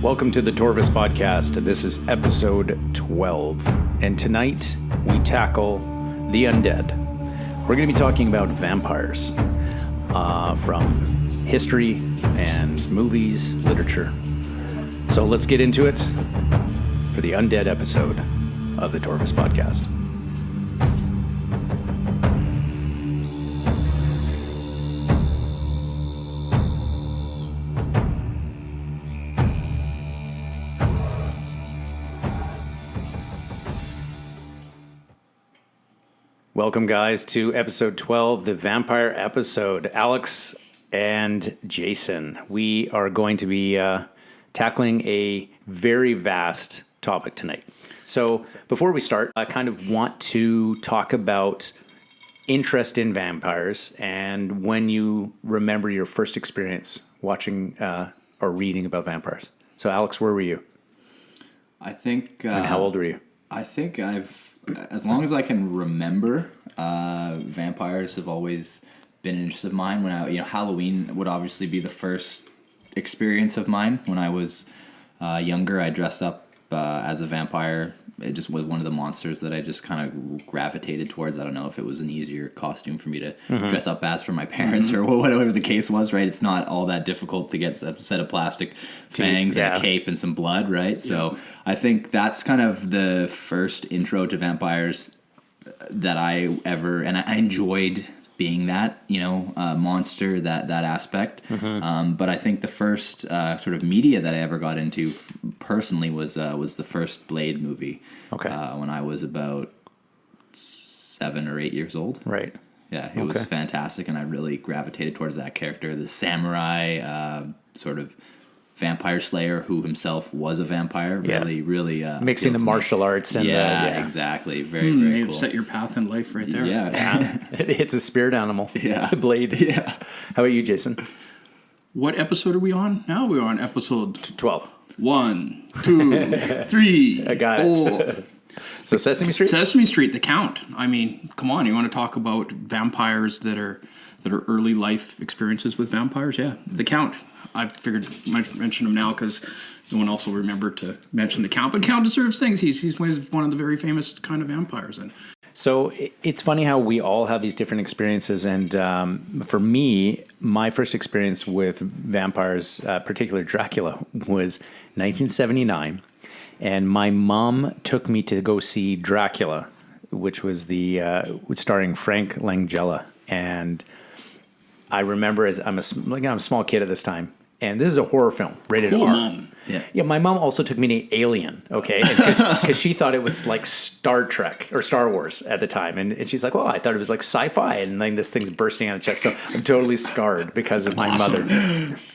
Welcome to the Torvus Podcast. This is episode 12. And tonight we tackle the undead. We're going to be talking about vampires from history and movies, literature. So let's get into it for the undead episode of the Torvus Podcast. Welcome, guys, to episode 12, the vampire episode. Alex and Jason, we are going to be tackling a very vast topic tonight. So before we start, I kind of want to talk about interest in vampires and when you remember your first experience watching or reading about vampires. So, Alex, where were you? I think... and how old were you? I think as long as I can remember, vampires have always been an interest of mine. Halloween would obviously be the first experience of mine. When I was younger, I dressed up as a vampire. It just was one of the monsters that I just kind of gravitated towards. I don't know if it was an easier costume for me to dress up as for my parents or whatever the case was, right? It's not all that difficult to get a set of plastic fangs and a cape and some blood, right? So I think that's kind of the first intro to vampires that I enjoyed being that, monster, that aspect. But I think the first sort of media that I ever got into personally was the first Blade movie. Okay. When I was about 7 or 8 years old. Right. Yeah, it was fantastic, and I really gravitated towards that character, the samurai sort of vampire slayer who himself was a vampire. Really mixing the martial arts and exactly. Very very cool. Set your path in life right there. Yeah. It's a spirit animal. Yeah. The Blade. Yeah. How about you, Jason? What episode are we on now? We're on episode 12. 1, 2, 3. I got it. So Sesame Street? Sesame Street, The Count. I mean, come on, you want to talk about vampires that are early life experiences with vampires? Yeah, The Count. I figured I'd mention him now because no one else will remember to mention The Count. But Count deserves things. He's one of the very famous kind of vampires. And so it's funny how we all have these different experiences. And for me, my first experience with vampires, particularly Dracula, was 1979. And my mom took me to go see Dracula, which was starring Frank Langella. And I remember I'm a small kid at this time. And this is a horror film, rated R. Mom. Yeah, my mom also took me to Alien, okay? Because she thought it was like Star Trek or Star Wars at the time. And she's like, well, I thought it was like sci-fi. And then this thing's bursting out of the chest. So I'm totally scarred because of my mother.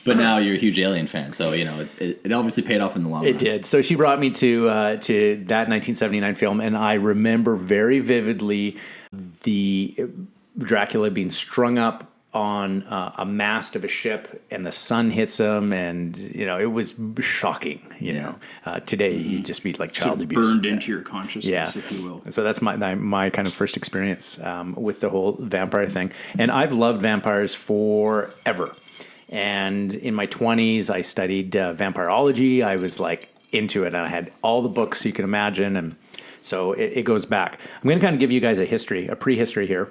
But now you're a huge Alien fan. So, it obviously paid off in the long run. It did. So she brought me to that 1979 film. And I remember very vividly the Dracula being strung up on a mast of a ship, and the sun hits him, and it was shocking. Today he'd just be like child abuse, burned into your consciousness, if you will. And so that's my kind of first experience with the whole vampire thing, and I've loved vampires forever. And in my 20s, I studied vampirology. I was like into it, and I had all the books you can imagine, and so it goes back. I'm going to kind of give you guys a prehistory here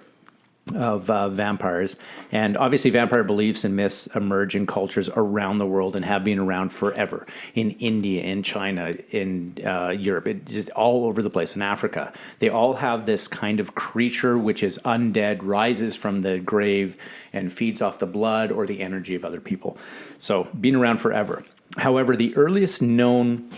of vampires. And obviously vampire beliefs and myths emerge in cultures around the world and have been around forever. In India, in China, in Europe, it's just all over the place, in Africa. They all have this kind of creature which is undead, rises from the grave, and feeds off the blood or the energy of other people. So been around forever. However, the earliest known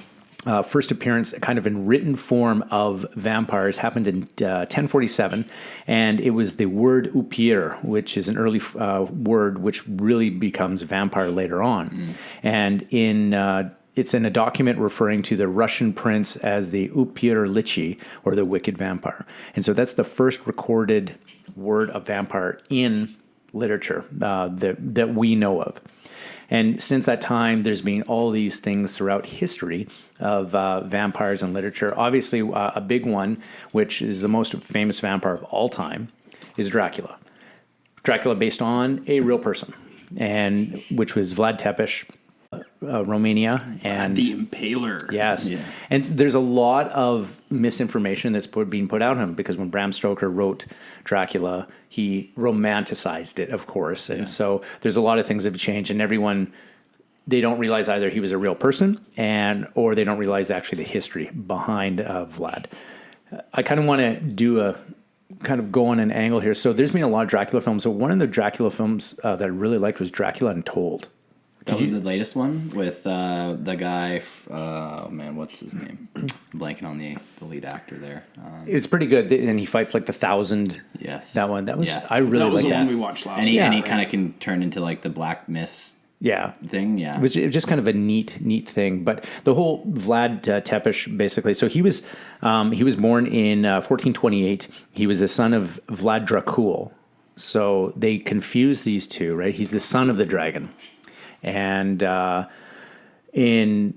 first appearance kind of in written form of vampires happened in 1047, and it was the word upir, which is an early word which really becomes vampire later on. And it's in a document referring to the Russian prince as the upir lichi, or the wicked vampire. And so that's the first recorded word of vampire in literature that we know of. And since that time, there's been all these things throughout history of vampires and literature. Obviously, a big one, which is the most famous vampire of all time, is Dracula. Dracula based on a real person, and which was Vlad Tepes. Romania, and the Impaler. yes, Yeah. and there's a lot of misinformation that's being put out on him because when Bram Stoker wrote Dracula, he romanticized it, of course, and so there's a lot of things that have changed, and everyone, they don't realize either he was a real person or they don't realize actually the history behind Vlad. I kind of want to do a kind of go on an angle here. So there's been a lot of Dracula films. So one of the Dracula films that I really liked was Dracula Untold. That was the latest one with the guy. Oh man, what's his name? I'm blanking on the lead actor there. It's pretty good, and he fights like the 1,000. Yes, that one. That was Yes. I really That was liked the one that. we watched last. And he year. kind of can turn into like the Black Mist Yeah. thing. Yeah, It was just kind of a neat thing. But the whole Vlad Tepes, basically, so he was born in 1428. He was the son of Vlad Dracul. So they confuse these two, right? He's the son of the dragon. And in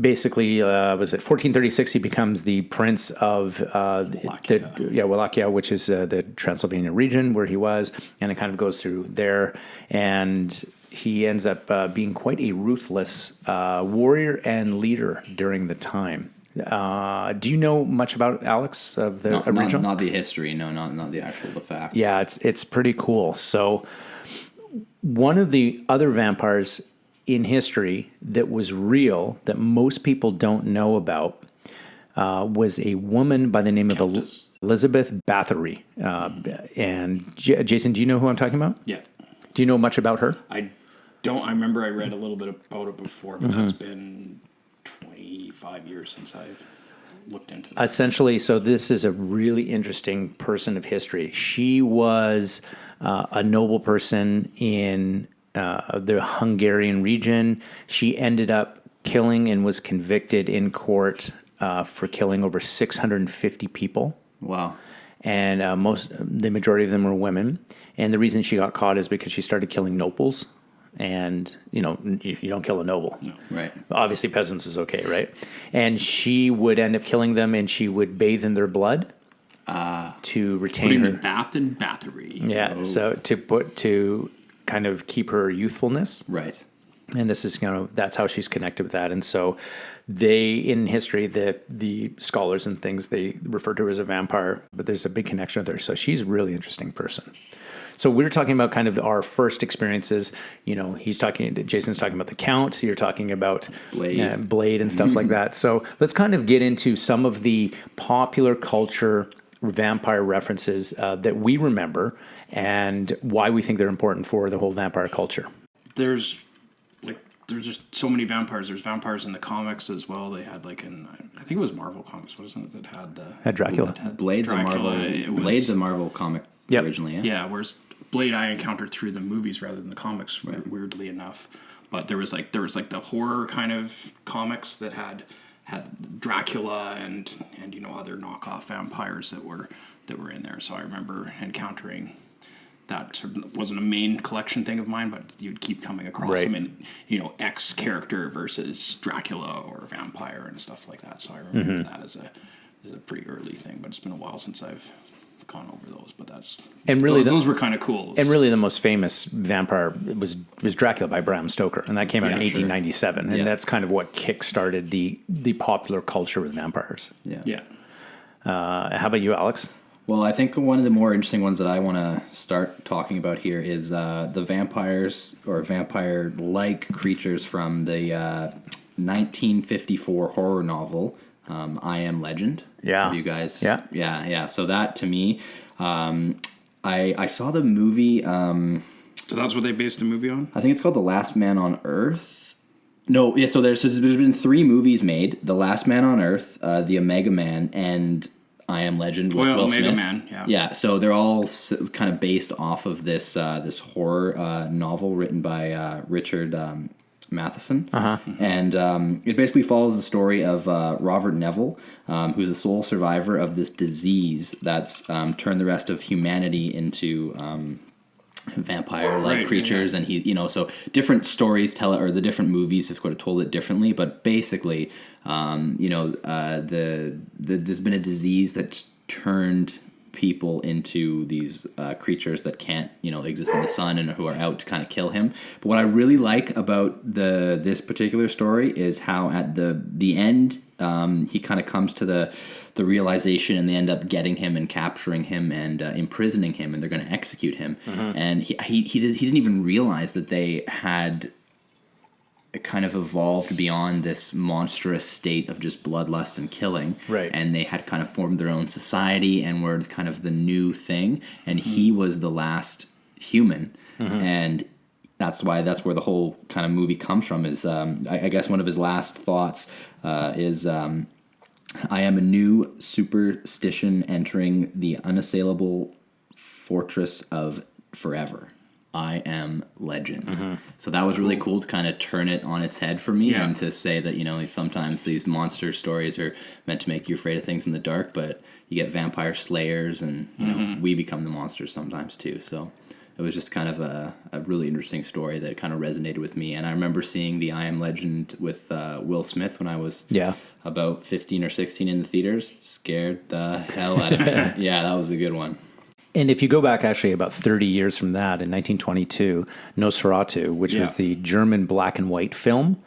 basically, was it 1436, he becomes the prince of Wallachia, which is the Transylvania region where he was. And it kind of goes through there. And he ends up being quite a ruthless warrior and leader during the time. Do you know much about Alex of the original? Not the history. No, not the facts. Yeah, it's pretty cool. So one of the other vampires in history that was real that most people don't know about was a woman by the name of Elizabeth Bathory. And Jason, do you know who I'm talking about? Yeah. Do you know much about her? I don't. I remember I read a little bit about it before, but that's been 25 years since I've looked into that. Essentially, so this is a really interesting person of history. She was a noble person in the Hungarian region. She ended up killing and was convicted in court for killing over 650 people. Wow. And the majority of them were women. And the reason she got caught is because she started killing nobles. And, you don't kill a noble. No. Right. Obviously, peasants is okay, right? And she would end up killing them, and she would bathe in their blood to retain Putting her. the Bath and Bathory. Yeah, so to kind of keep her youthfulness. Right. And this is, that's how she's connected with that. And so in history, the scholars and things, they refer to her as a vampire, but there's a big connection with her. So she's a really interesting person. So we're talking about kind of our first experiences. Jason's talking about the Count. You're talking about Blade and stuff like that. So let's kind of get into some of the popular culture vampire references that we remember and why we think they're important for the whole vampire culture. There's just so many vampires. There's vampires in the comics as well. They had I think it was Marvel Comics, wasn't it? That had Dracula. Blade's Dracula. Blade's a Marvel comic originally. Yeah. Yeah, whereas Blade I encountered through the movies rather than the comics, weirdly enough. But there was the horror kind of comics that had Dracula and other knockoff vampires that were in there. So I remember encountering that. Sort of wasn't a main collection thing of mine, but you'd keep coming across them in X character versus Dracula or vampire and stuff like that. So I remember that as a pretty early thing. But it's been a while since I've gone over those, but those were kind of cool. And really, the most famous vampire was Dracula by Bram Stoker, and that came out in 1897, and that's kind of what kick-started the popular culture with vampires. Yeah. How about you, Alex? Well, I think one of the more interesting ones that I want to start talking about here is the vampires or vampire-like creatures from the 1954 horror novel I Am Legend. Yeah. Have you guys? Yeah. So that to me, I saw the movie. So that's what they based the movie on? I think it's called The Last Man on Earth. No, yeah. So there's been 3 movies made: The Last Man on Earth, The Omega Man, and I Am Legend with Will Omega Smith. Man. Yeah. Yeah. So they're all kind of based off of this horror novel written by Richard Matheson. And it basically follows the story of Robert Neville, who's the sole survivor of this disease that's turned the rest of humanity into vampire-like creatures. And he, so different stories tell it, or the different movies have told it differently, but basically, there's been a disease that's turned people into these creatures that can't, exist in the sun and who are out to kind of kill him. But what I really like about this particular story is how at the end he kind of comes to the realization, and they end up getting him and capturing him and imprisoning him, and they're going to execute him. And he didn't even realize that they had kind of evolved beyond this monstrous state of just bloodlust and killing. Right. And they had kind of formed their own society and were kind of the new thing. And he was the last human. And that's where the whole kind of movie comes from is, I guess one of his last thoughts is, I am a new superstition entering the unassailable fortress of forever. I am legend. So that was really cool to kind of turn it on its head for me and to say that, sometimes these monster stories are meant to make you afraid of things in the dark, but you get vampire slayers and, we become the monsters sometimes too. So it was just kind of a really interesting story that kind of resonated with me. And I remember seeing the I Am Legend with Will Smith when I was about 15 or 16 in the theaters. Scared the hell out of me. Yeah, that was a good one. And if you go back actually about 30 years from that, in 1922, Nosferatu, which was the German black and white film,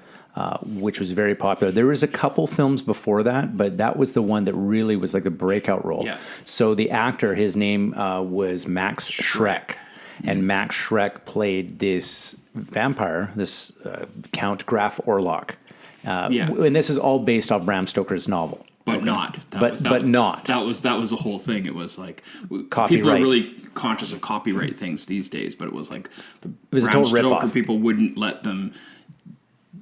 which was very popular. There was a couple films before that, but that was the one that really was like the breakout role. Yeah. So the actor, his name was Max Schreck. And Max Schreck played this vampire, this Count Graf Orlok. And this is all based off Bram Stoker's novel. But not. Not. That was the whole thing. It was like copyright. People are really conscious of copyright things these days, but it was like it was Bram a total Stoker ripoff. people wouldn't let them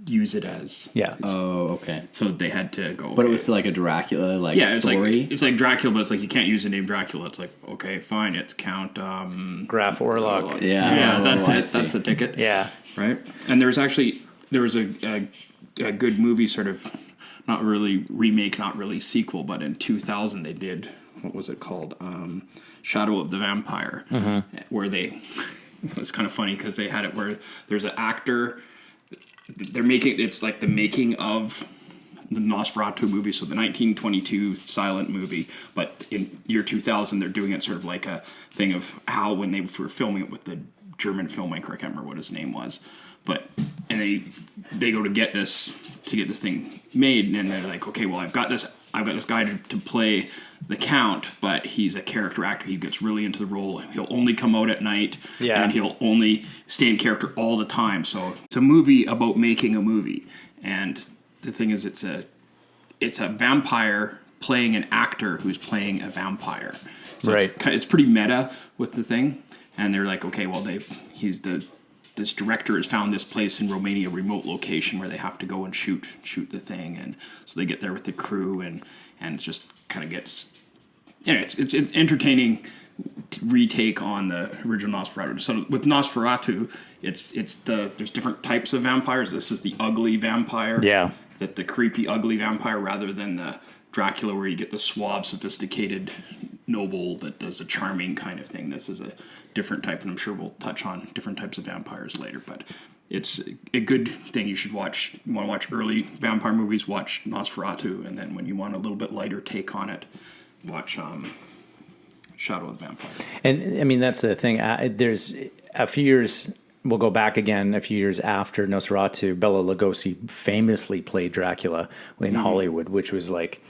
use it as Oh, okay. So they had to go. But it was still like a Dracula story. It's like Dracula, but it's like you can't use the name Dracula. It's like okay, fine. It's Count Graf Orlok. Yeah, that's it. That's the ticket. Yeah, right. And there was a good movie, sort of not really remake, not really sequel, but in 2000 they did, what was it called? Shadow of the Vampire, where they. It's kind of funny because they had it where there's an actor. It's like the making of the Nosferatu movie, so the 1922 silent movie, but in year 2000 they're doing it sort of like a thing of how when they were filming it with the German filmmaker, I can't remember what his name was, and they go to get this thing made, and they're like, okay, well I've got this guy to play the Count, but he's a character actor. He gets really into the role. He'll only come out at night, and he'll only stay in character all the time. So it's a movie about making a movie. And the thing is, it's a vampire playing an actor who's playing a vampire. So it's pretty meta with the thing. And they're like, okay, well this director has found this place in Romania, remote location, where they have to go and shoot the thing, and so they get there with the crew, and it just kind of gets, it's an entertaining retake on the original Nosferatu. So with Nosferatu, there's different types of vampires. This is the ugly vampire, the creepy ugly vampire, rather than the Dracula where you get the suave, sophisticated noble that does a charming kind of thing. This is a different type, and I'm sure we'll touch on different types of vampires later, but it's a good thing you should watch. You want to watch early vampire movies, watch Nosferatu, and then when you want a little bit lighter take on it, watch Shadow of the Vampire. And I mean, that's the thing. There's a few years, we'll go back again, a few years after Nosferatu, Bela Lugosi famously played Dracula in Hollywood, which was like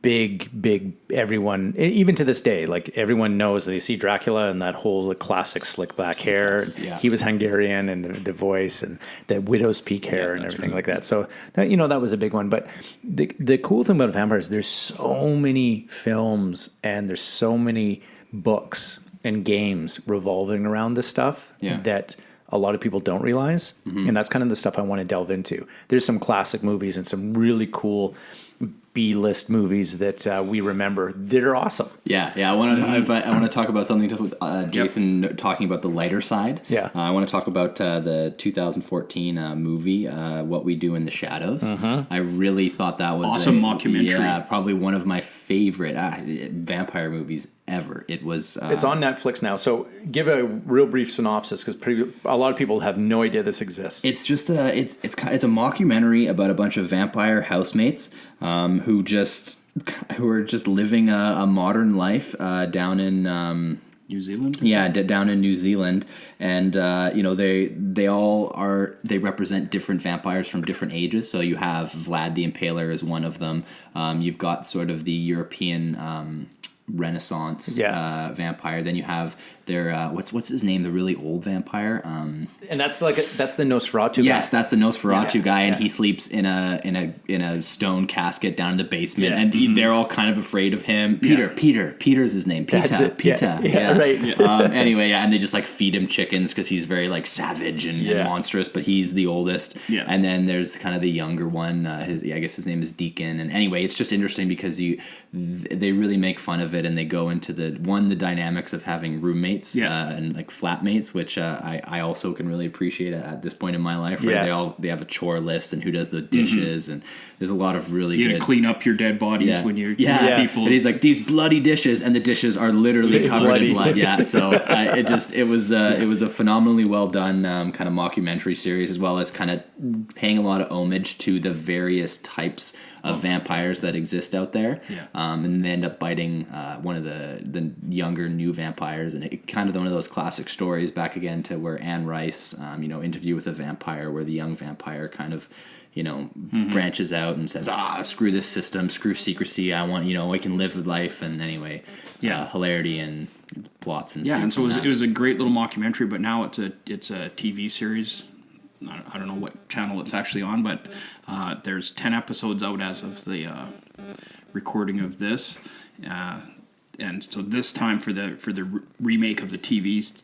big, everyone, even to this day, like everyone knows they see Dracula and that whole classic slick black hair. Yes, he was Hungarian, and the voice and the widow's peak hair and everything like that. So that, that was a big one. But the cool thing about vampires, there's so many films and there's so many books and games revolving around this stuff that a lot of people don't realize. And that's kind of the stuff I want to delve into. There's some classic movies and some really cool B-list movies that we remember that are awesome. I want to talk about something Jason talking about the lighter side. I want to talk about the 2014 movie What We Do in the Shadows. I really thought that was awesome mockumentary. Probably one of my favorite vampire movies ever. It was it's on Netflix now, so give a real brief synopsis because a lot of people have no idea this exists. It's just it's a mockumentary about a bunch of vampire housemates who just who are just living a modern life down in New Zealand? Yeah, down in New Zealand, and they represent different vampires from different ages. So you have Vlad the Impaler is one of them. You've got sort of the European Renaissance vampire. Then you have their what's his name? The really old vampire. And that's the Nosferatu. Yes, guy. that's the Nosferatu guy, and he sleeps in a stone casket down in the basement, and they're all kind of afraid of him. Peter's his name. Pita. Yeah, right. Anyway, and they just like feed him chickens because he's very like savage and monstrous, but he's the oldest. Yeah. And then there's kind of the younger one. I guess his name is Deacon. And anyway, it's just interesting because they really make fun of it, and they go into the dynamics of having roommates and like flatmates, which I also can really appreciate at this point in my life. Right? They have a chore list and who does the dishes, and there's a lot of really you good. You clean up your dead bodies when you're people. And he's like, these bloody dishes, and the dishes are literally covered in blood. Yeah, so it was a phenomenally well done kind of mockumentary series, as well as kind of paying a lot of homage to the various types of vampires that exist out there. And they end up biting one of the younger new vampires, and it kind of one of those classic stories back again to where Anne Rice, Interview with a Vampire, where the young vampire kind of branches out and says, screw this system, screw secrecy, I want, I can live the life. And anyway, hilarity and plots and and so it was a great little mockumentary, but now it's a TV series. I don't know what channel it's actually on, but there's 10 episodes out as of the recording of this, and so this time for the remake of the TV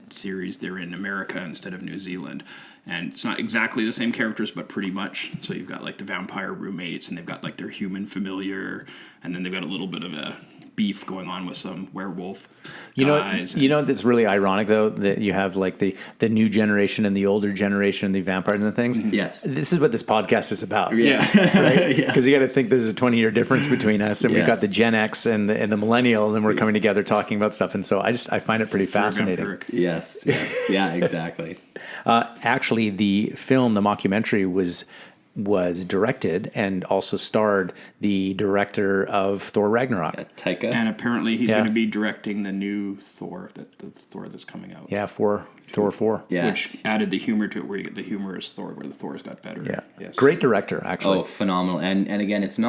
series, they're in America instead of New Zealand, and it's not exactly the same characters, but pretty much. So you've got like the vampire roommates, and they've got like their human familiar, and then they've got a little bit of a beef going on with some werewolf guys. That's really ironic though, that you have like the new generation and the older generation, the vampires and things. Yes, this is what this podcast is about. Right? Because you got to think there's a 20-year difference between us, and we've got the Gen X and the millennial, and we're coming together talking about stuff, and so I find it pretty fascinating. Yes, yeah, exactly. Actually, the mockumentary was directed and also starred the director of Thor Ragnarok. Taika. And apparently he's going to be directing the new Thor, the Thor that's coming out. Yeah, Thor 4. Yeah. Which added the humor to it, where you get the humorous Thor, where the Thor's got better. Yeah. Yes. Great director, actually. Oh, phenomenal. And again, it is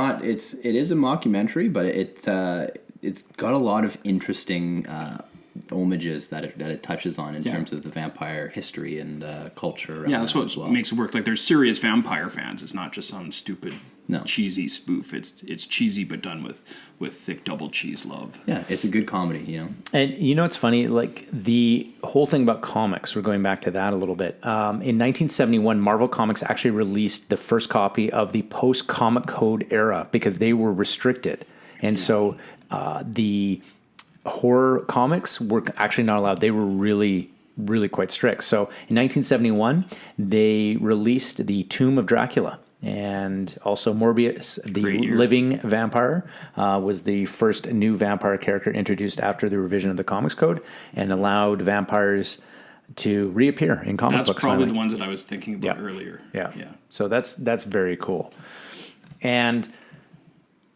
a mockumentary, but it's got a lot of interesting homages that it touches on in terms of the vampire history and culture. That's what makes it work. Like, there's serious vampire fans. It's not just some stupid, cheesy spoof. It's cheesy, but done with thick double cheese love. Yeah, it's a good comedy, And it's funny, like the whole thing about comics, we're going back to that a little bit. In 1971, Marvel Comics actually released the first copy of the post-Comic Code era because they were restricted. And so the horror comics were actually not allowed. They were really, really quite strict. So in 1971, they released the Tomb of Dracula, and also Morbius, the living vampire, was the first new vampire character introduced after the revision of the Comics Code, and allowed vampires to reappear in comic books. That's probably finally. the ones that I was thinking about earlier. Yeah. So that's very cool. And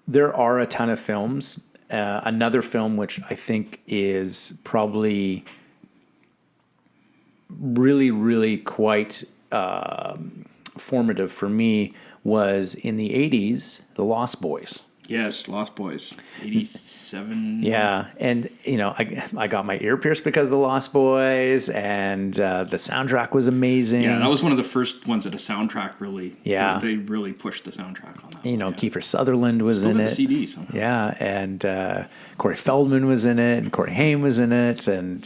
there are a ton of films. Another film which I think is probably really, really quite formative for me was in the 80s, The Lost Boys. Yes, Lost Boys, 87. Yeah, and I got my ear pierced because of The Lost Boys, and the soundtrack was amazing. Yeah, that was one of the first ones that a soundtrack really. Yeah, so they really pushed the soundtrack on that. Kiefer Sutherland was Still in got it. The CD somehow. Yeah, and Corey Feldman was in it, and Corey Haim was in it, and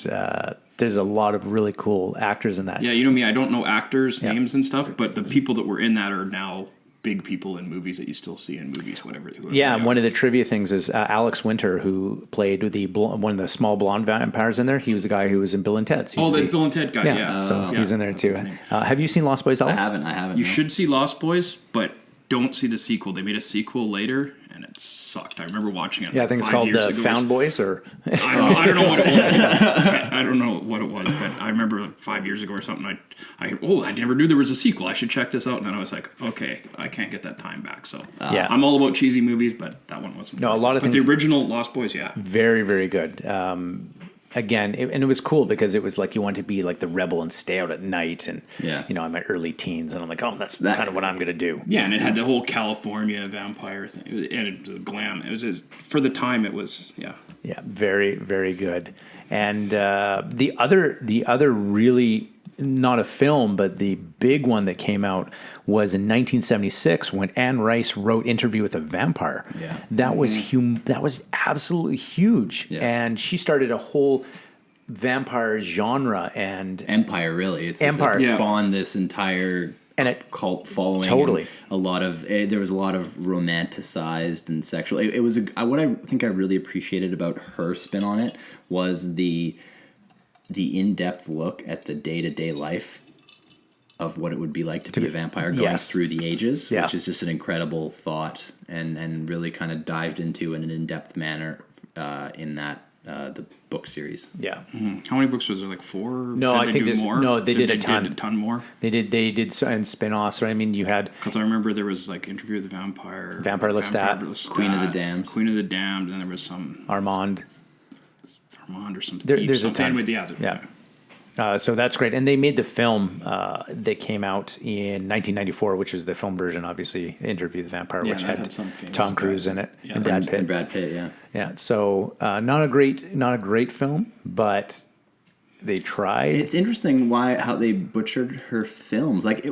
there's a lot of really cool actors in that. Yeah, you know me, I don't know actors' names and stuff, but the people that were in that are now big people in movies that you still see in movies, whatever. Yeah, one of the trivia things is Alex Winter, who played one of the small blonde vampires in there. He was the guy who was in Bill and Ted's. The Bill and Ted guy, yeah. So he's in there too. Have you seen Lost Boys, Alex? I haven't. You should see Lost Boys, but don't see the sequel. They made a sequel later, and it sucked. I remember watching it. Yeah, I think it's called Found Boys, or I don't know what it was. I don't know what it was, but I remember like 5 years ago or something. I never knew there was a sequel. I should check this out. And then I was like, okay, I can't get that time back. So Yeah. I'm all about cheesy movies, but that one wasn't. No, a lot of but things- the original Lost Boys, yeah. Very, very good. Again, and it was cool because it was like you want to be like the rebel and stay out at night, and Yeah. you know, I'm in my early teens, and I'm like, oh, that's That- kind of what I'm gonna do. Yeah, and it had the whole California vampire thing, and the glam. It was just, for the time. It was Yeah, very, very good. And the other really, not a film, but the big one that came out was in 1976 when Anne Rice wrote Interview with a Vampire. Yeah. That was that was absolutely huge. Yes. And she started a whole vampire genre and Empire, really. It's Empire. It Yeah. spawned this entire And it- cult following. Totally. And a lot of there was a lot of romanticized and sexual. It was what I think I really appreciated about her spin on it was the in-depth look at the day-to-day life of what it would be like to be a vampire going Yes. through the ages, Yeah. which is just an incredible thought and really kind of dived into in an in-depth manner in that the book series. yeah. How many books was there? Like 4? No, Did I they think do there's- more. no, they did a Did ton. a ton more. They did and spin-offs. Right? I mean, you had Because I remember there was like Interview with the Vampire, Vampire Lestat, Queen of the Damned. Queen of the Damned, and there was some Armand. Armand or something. There's a something. ton. Anyway, Yeah. So that's great. And they made the film that came out in 1994, which is the film version, obviously, Interview with the Vampire, Yeah, which that had had some famous Tom Cruise guys in it Yeah. and Brad Pitt. And Brad Pitt, yeah. Yeah. So not a great film, but they tried. It's interesting how they butchered her films. Like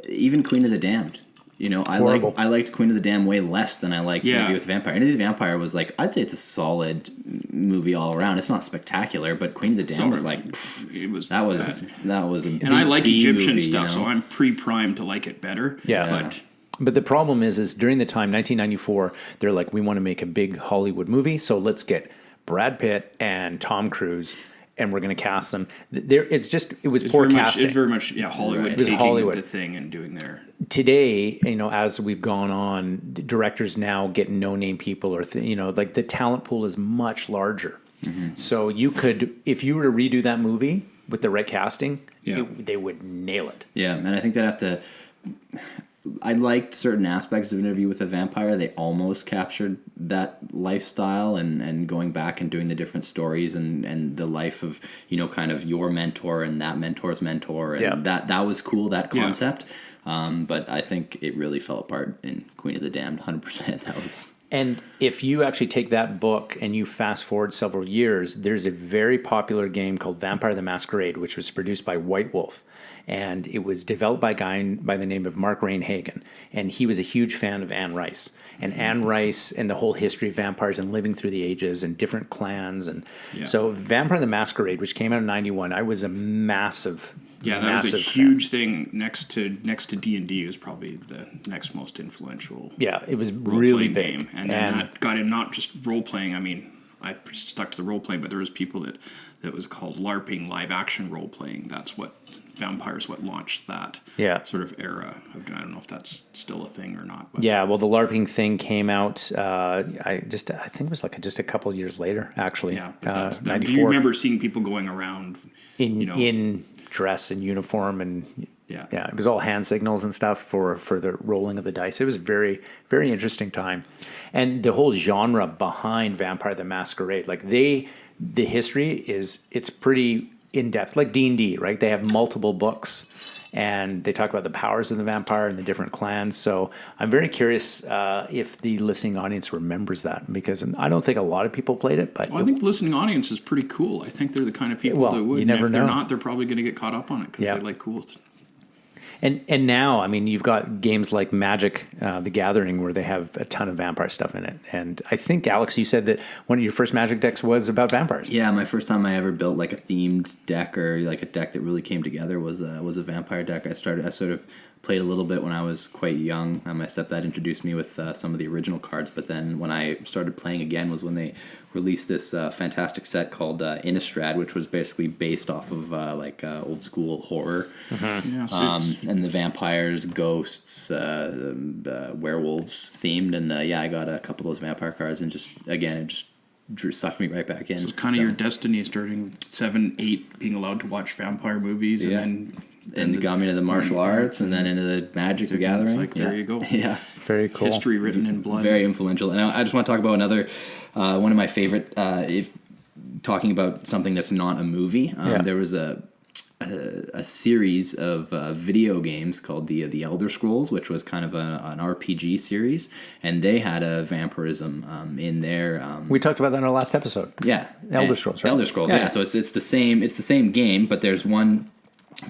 even Queen of the Damned. You know, Horrible. I liked Queen of the Damned way less than I liked Yeah. Interview with the Vampire. Interview with the Vampire was like, I'd say it's a solid movie all around. It's not spectacular, but Queen of the Damned was like, it was that was a And I like B Egyptian movie, stuff, you know? so I'm pre-primed to like it better. Yeah. But But the problem is during the time, 1994, they're like, we want to make a big Hollywood movie, so let's get Brad Pitt and Tom Cruise, and we're going to cast them. It was poor casting. It's very much Hollywood Right. It was taking Hollywood. the thing and doing their. Today, you know, as we've gone on, directors now get no-name people, or like the talent pool is much larger. So you could, if you were to redo that movie with the right casting, Yeah. they would nail it. Yeah, and I think they'd have to. I liked certain aspects of Interview with a Vampire. They almost captured that lifestyle and going back and doing the different stories and the life of, you know, kind of your mentor and that mentor's mentor. And Yeah. that was cool, that Yeah. concept. But I think it really fell apart in Queen of the Damned, 100%. That was... And if you actually take that book and you fast forward several years, there's a very popular game called Vampire the Masquerade, which was produced by White Wolf. And it was developed by a guy by the name of Mark Rainhagen. And he was a huge fan of Anne Rice. And Anne Rice and the whole history of vampires and living through the ages and different clans. And so Vampire the Masquerade, which came out in 91, I was a massive Yeah, that was a fan. huge thing. Next to D&D is probably the next most influential. Yeah, it was role-playing really big. game. And then that got in not just role playing. I mean, I stuck to the role playing, but there was people that was called LARPing, live action role playing. That's what Vampires what launched that sort of era. I don't know if that's still a thing or not. But Yeah, well, the LARPing thing came out. I think it was like just a couple of years later, actually. yeah, but do 94. you remember seeing people going around in dress and uniform and Yeah. it was all hand signals and stuff for the rolling of the dice. It was very, very interesting time, and the whole genre behind Vampire the Masquerade, like the history it's pretty in depth, like D&D, right? They have multiple books. And they talk about the powers of the vampire and the different clans. So I'm very curious if the listening audience remembers that, because I don't think a lot of people played it. But Well, I think the listening audience is pretty cool. I think they're the kind of people Well, that would. you And never if they're know. not, they're probably going to get caught up on it because Yeah. they like cool. And now, I mean, you've got games like Magic, the Gathering, where they have a ton of vampire stuff in it. And I think, Alex, you said that one of your first Magic decks was about vampires. Yeah, my first time I ever built like a themed deck or like a deck that really came together was a vampire deck. I sort of played a little bit when I was quite young. My stepdad introduced me with some of the original cards, but then when I started playing again was when they released this fantastic set called Innistrad, which was basically based off of old school horror. Yeah, so And the vampires, ghosts, werewolves themed. And I got a couple of those vampire cards and just sucked me right back in. It's kind of your destiny, starting with 7, 8, being allowed to watch vampire movies, and then it got me into the martial arts, and then into the Magic the Gathering. It's like, there you go. Yeah. Very cool. History written in blood. Very influential. And I just want to talk about another, one of my favorite, if talking about something that's not a movie, there was a series of video games called the Elder Scrolls, which was kind of an RPG series, and they had a vampirism in there. We talked about that in our last episode. Yeah, Elder Scrolls, right? Elder Scrolls, yeah. So it's the same game, but there's one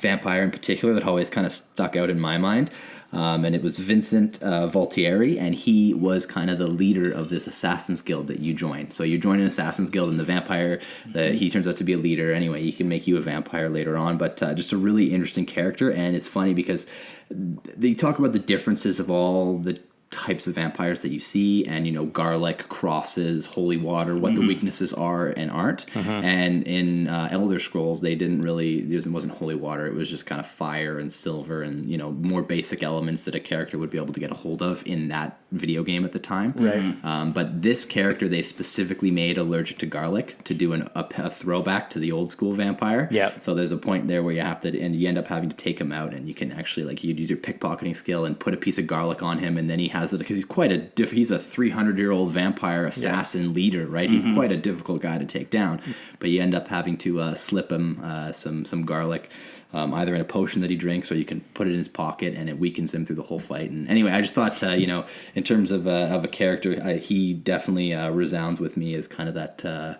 vampire in particular that always kind of stuck out in my mind. And it was Vincent Voltieri, and he was kind of the leader of this Assassin's Guild that you joined. So you join an Assassin's Guild, and the vampire, he turns out to be a leader. Anyway, he can make you a vampire later on, but just a really interesting character. And it's funny because they talk about the differences of all the types of vampires that you see, and garlic, crosses, holy water, what the weaknesses are and aren't. And in Elder Scrolls, they didn't really, it wasn't holy water, it was just kind of fire and silver and more basic elements that a character would be able to get a hold of in that video game at the time. Right. But this character they specifically made allergic to garlic to do a throwback to the old school vampire. Yeah. So there's a point there where you have to, and you end up having to take him out, and you can actually you use your pickpocketing skill and put a piece of garlic on him, and then he has it because he's a 300-year-old vampire assassin leader, right? He's quite a difficult guy to take down, but you end up having to slip him some garlic. Either in a potion that he drinks, or you can put it in his pocket, and it weakens him through the whole fight. And anyway, I just thought, in terms of a character, he definitely resounds with me as kind of that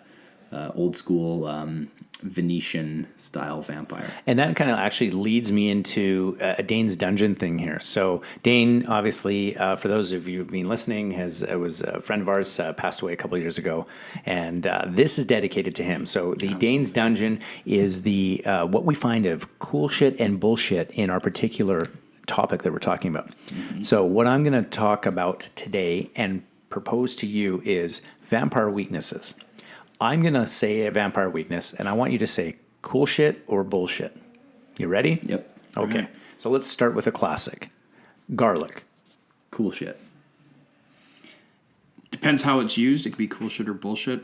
old school Venetian style vampire. And that kind of actually leads me into a Dane's Dungeon thing here. So Dane, obviously, for those of you who've been listening, was a friend of ours, passed away a couple of years ago, and this is dedicated to him. So the Dane's Dungeon is the what we find of cool shit and bullshit in our particular topic that we're talking about. So what I'm going to talk about today and propose to you is vampire weaknesses. I'm going to say a vampire weakness, and I want you to say cool shit or bullshit. You ready? Yep. Okay. Right. So let's start with a classic. Garlic. Cool shit. Depends how it's used. It could be cool shit or bullshit.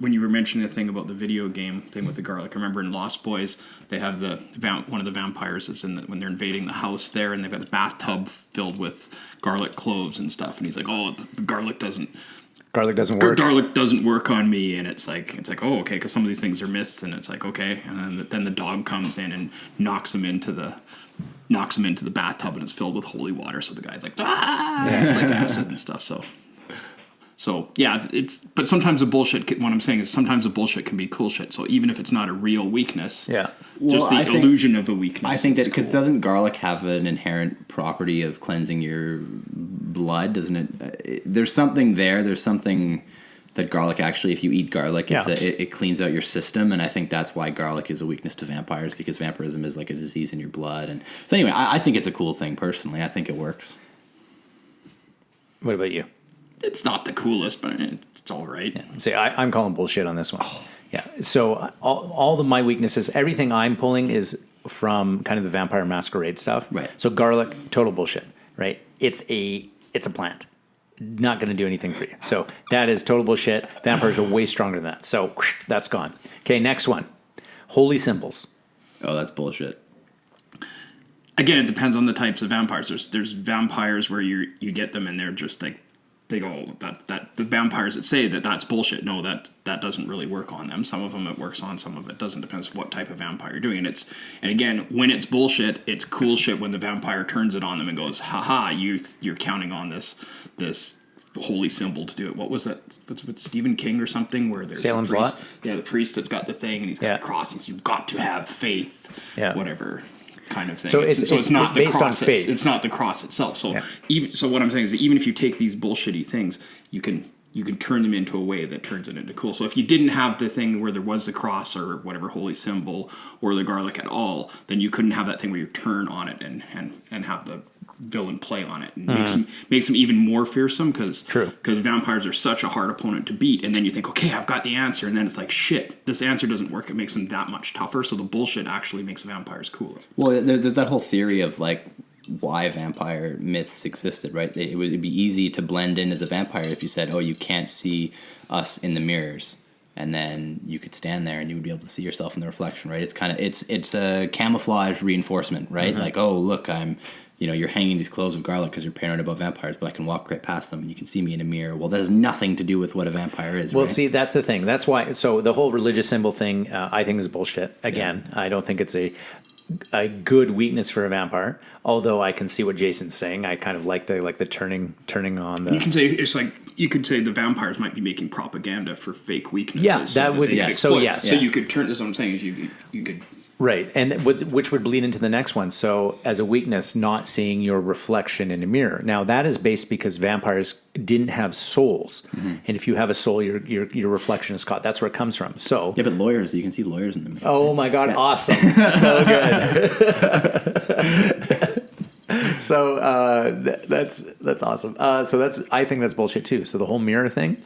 When you were mentioning the thing about the video game thing with the garlic, I remember in Lost Boys, they have one of the vampires is when they're invading the house there, and they've got a bathtub filled with garlic cloves and stuff, and he's like, "Oh, the garlic doesn't work. Garlic doesn't work on me," and it's like, oh, okay, because some of these things are myths, and it's like, okay, and then the dog comes in and knocks him into the bathtub, and it's filled with holy water. So the guy's like, ah, it's like acid and stuff. So yeah, but sometimes the bullshit. What I'm saying is sometimes the bullshit can be cool shit. So even if it's not a real weakness, just the illusion of a weakness. I think that because doesn't garlic have an inherent property of cleansing your blood? Doesn't it? There's something there. There's something that garlic actually, if you eat garlic, it cleans out your system, and I think that's why garlic is a weakness to vampires, because vampirism is like a disease in your blood. And so anyway, I think it's a cool thing personally. I think it works. What about you? It's not the coolest, but it's all right. Yeah. See, I'm calling bullshit on this one. Yeah. So all of my weaknesses, everything I'm pulling is from kind of the Vampire Masquerade stuff. Right. So garlic, total bullshit. Right. It's a plant. Not going to do anything for you. So that is total bullshit. Vampires are way stronger than that. So that's gone. Okay. Next one. Holy symbols. Oh, that's bullshit. Again, it depends on the types of vampires. There's vampires where you get them and they're just like, they go, that the vampires that say that's bullshit. No, that doesn't really work on them. Some of them it works on, some of it doesn't. Depends what type of vampire you're doing. And again, when it's bullshit, it's cool shit when the vampire turns it on them and goes, haha, you're counting on this holy symbol to do it. What was that? What's with Stephen King or something where there's Salem's a priest, Lot? Yeah, the priest that's got the thing and he's got the cross. And you've got to have faith. Yeah. Whatever kind of thing. So it's not based the cross. on faith. It's not the cross itself. So so what I'm saying is that even if you take these bullshitty things, you can turn them into a way that turns it into cool. So if you didn't have the thing where there was the cross or whatever holy symbol or the garlic at all, then you couldn't have that thing where you turn on it and have the villain play on it. And makes them even more fearsome because vampires are such a hard opponent to beat. And then you think, okay, I've got the answer. And then it's like, shit, this answer doesn't work. It makes them that much tougher. So the bullshit actually makes vampires cooler. Well, there's that whole theory of like why vampire myths existed, right? It'd be easy to blend in as a vampire if you said, oh, you can't see us in the mirrors. And then you could stand there and you would be able to see yourself in the reflection, right? It's kind of, it's a camouflage reinforcement, right? Like, oh, look, you're hanging these cloves of garlic because you're paranoid about vampires, but I can walk right past them and you can see me in a mirror. Well, that has nothing to do with what a vampire is, Well, right? see, that's the thing. That's why, so the whole religious symbol thing, I think is bullshit. Again, I don't think it's a good weakness for a vampire, although I can see what Jason's saying. I kind of like the turning on the... You can say it's like you could say the vampires might be making propaganda for fake weaknesses. Yeah, that would... Yeah. So, yes. So you could turn... That's what I'm saying is you could... Right, and which would bleed into the next one. So, as a weakness, not seeing your reflection in a mirror. Now, that is based because vampires didn't have souls, and if you have a soul, your reflection is caught. That's where it comes from. So, Yeah, but lawyers, you can see lawyers in the mirror. oh my god, awesome, so good. So that's awesome. I think that's bullshit too. So the whole mirror thing.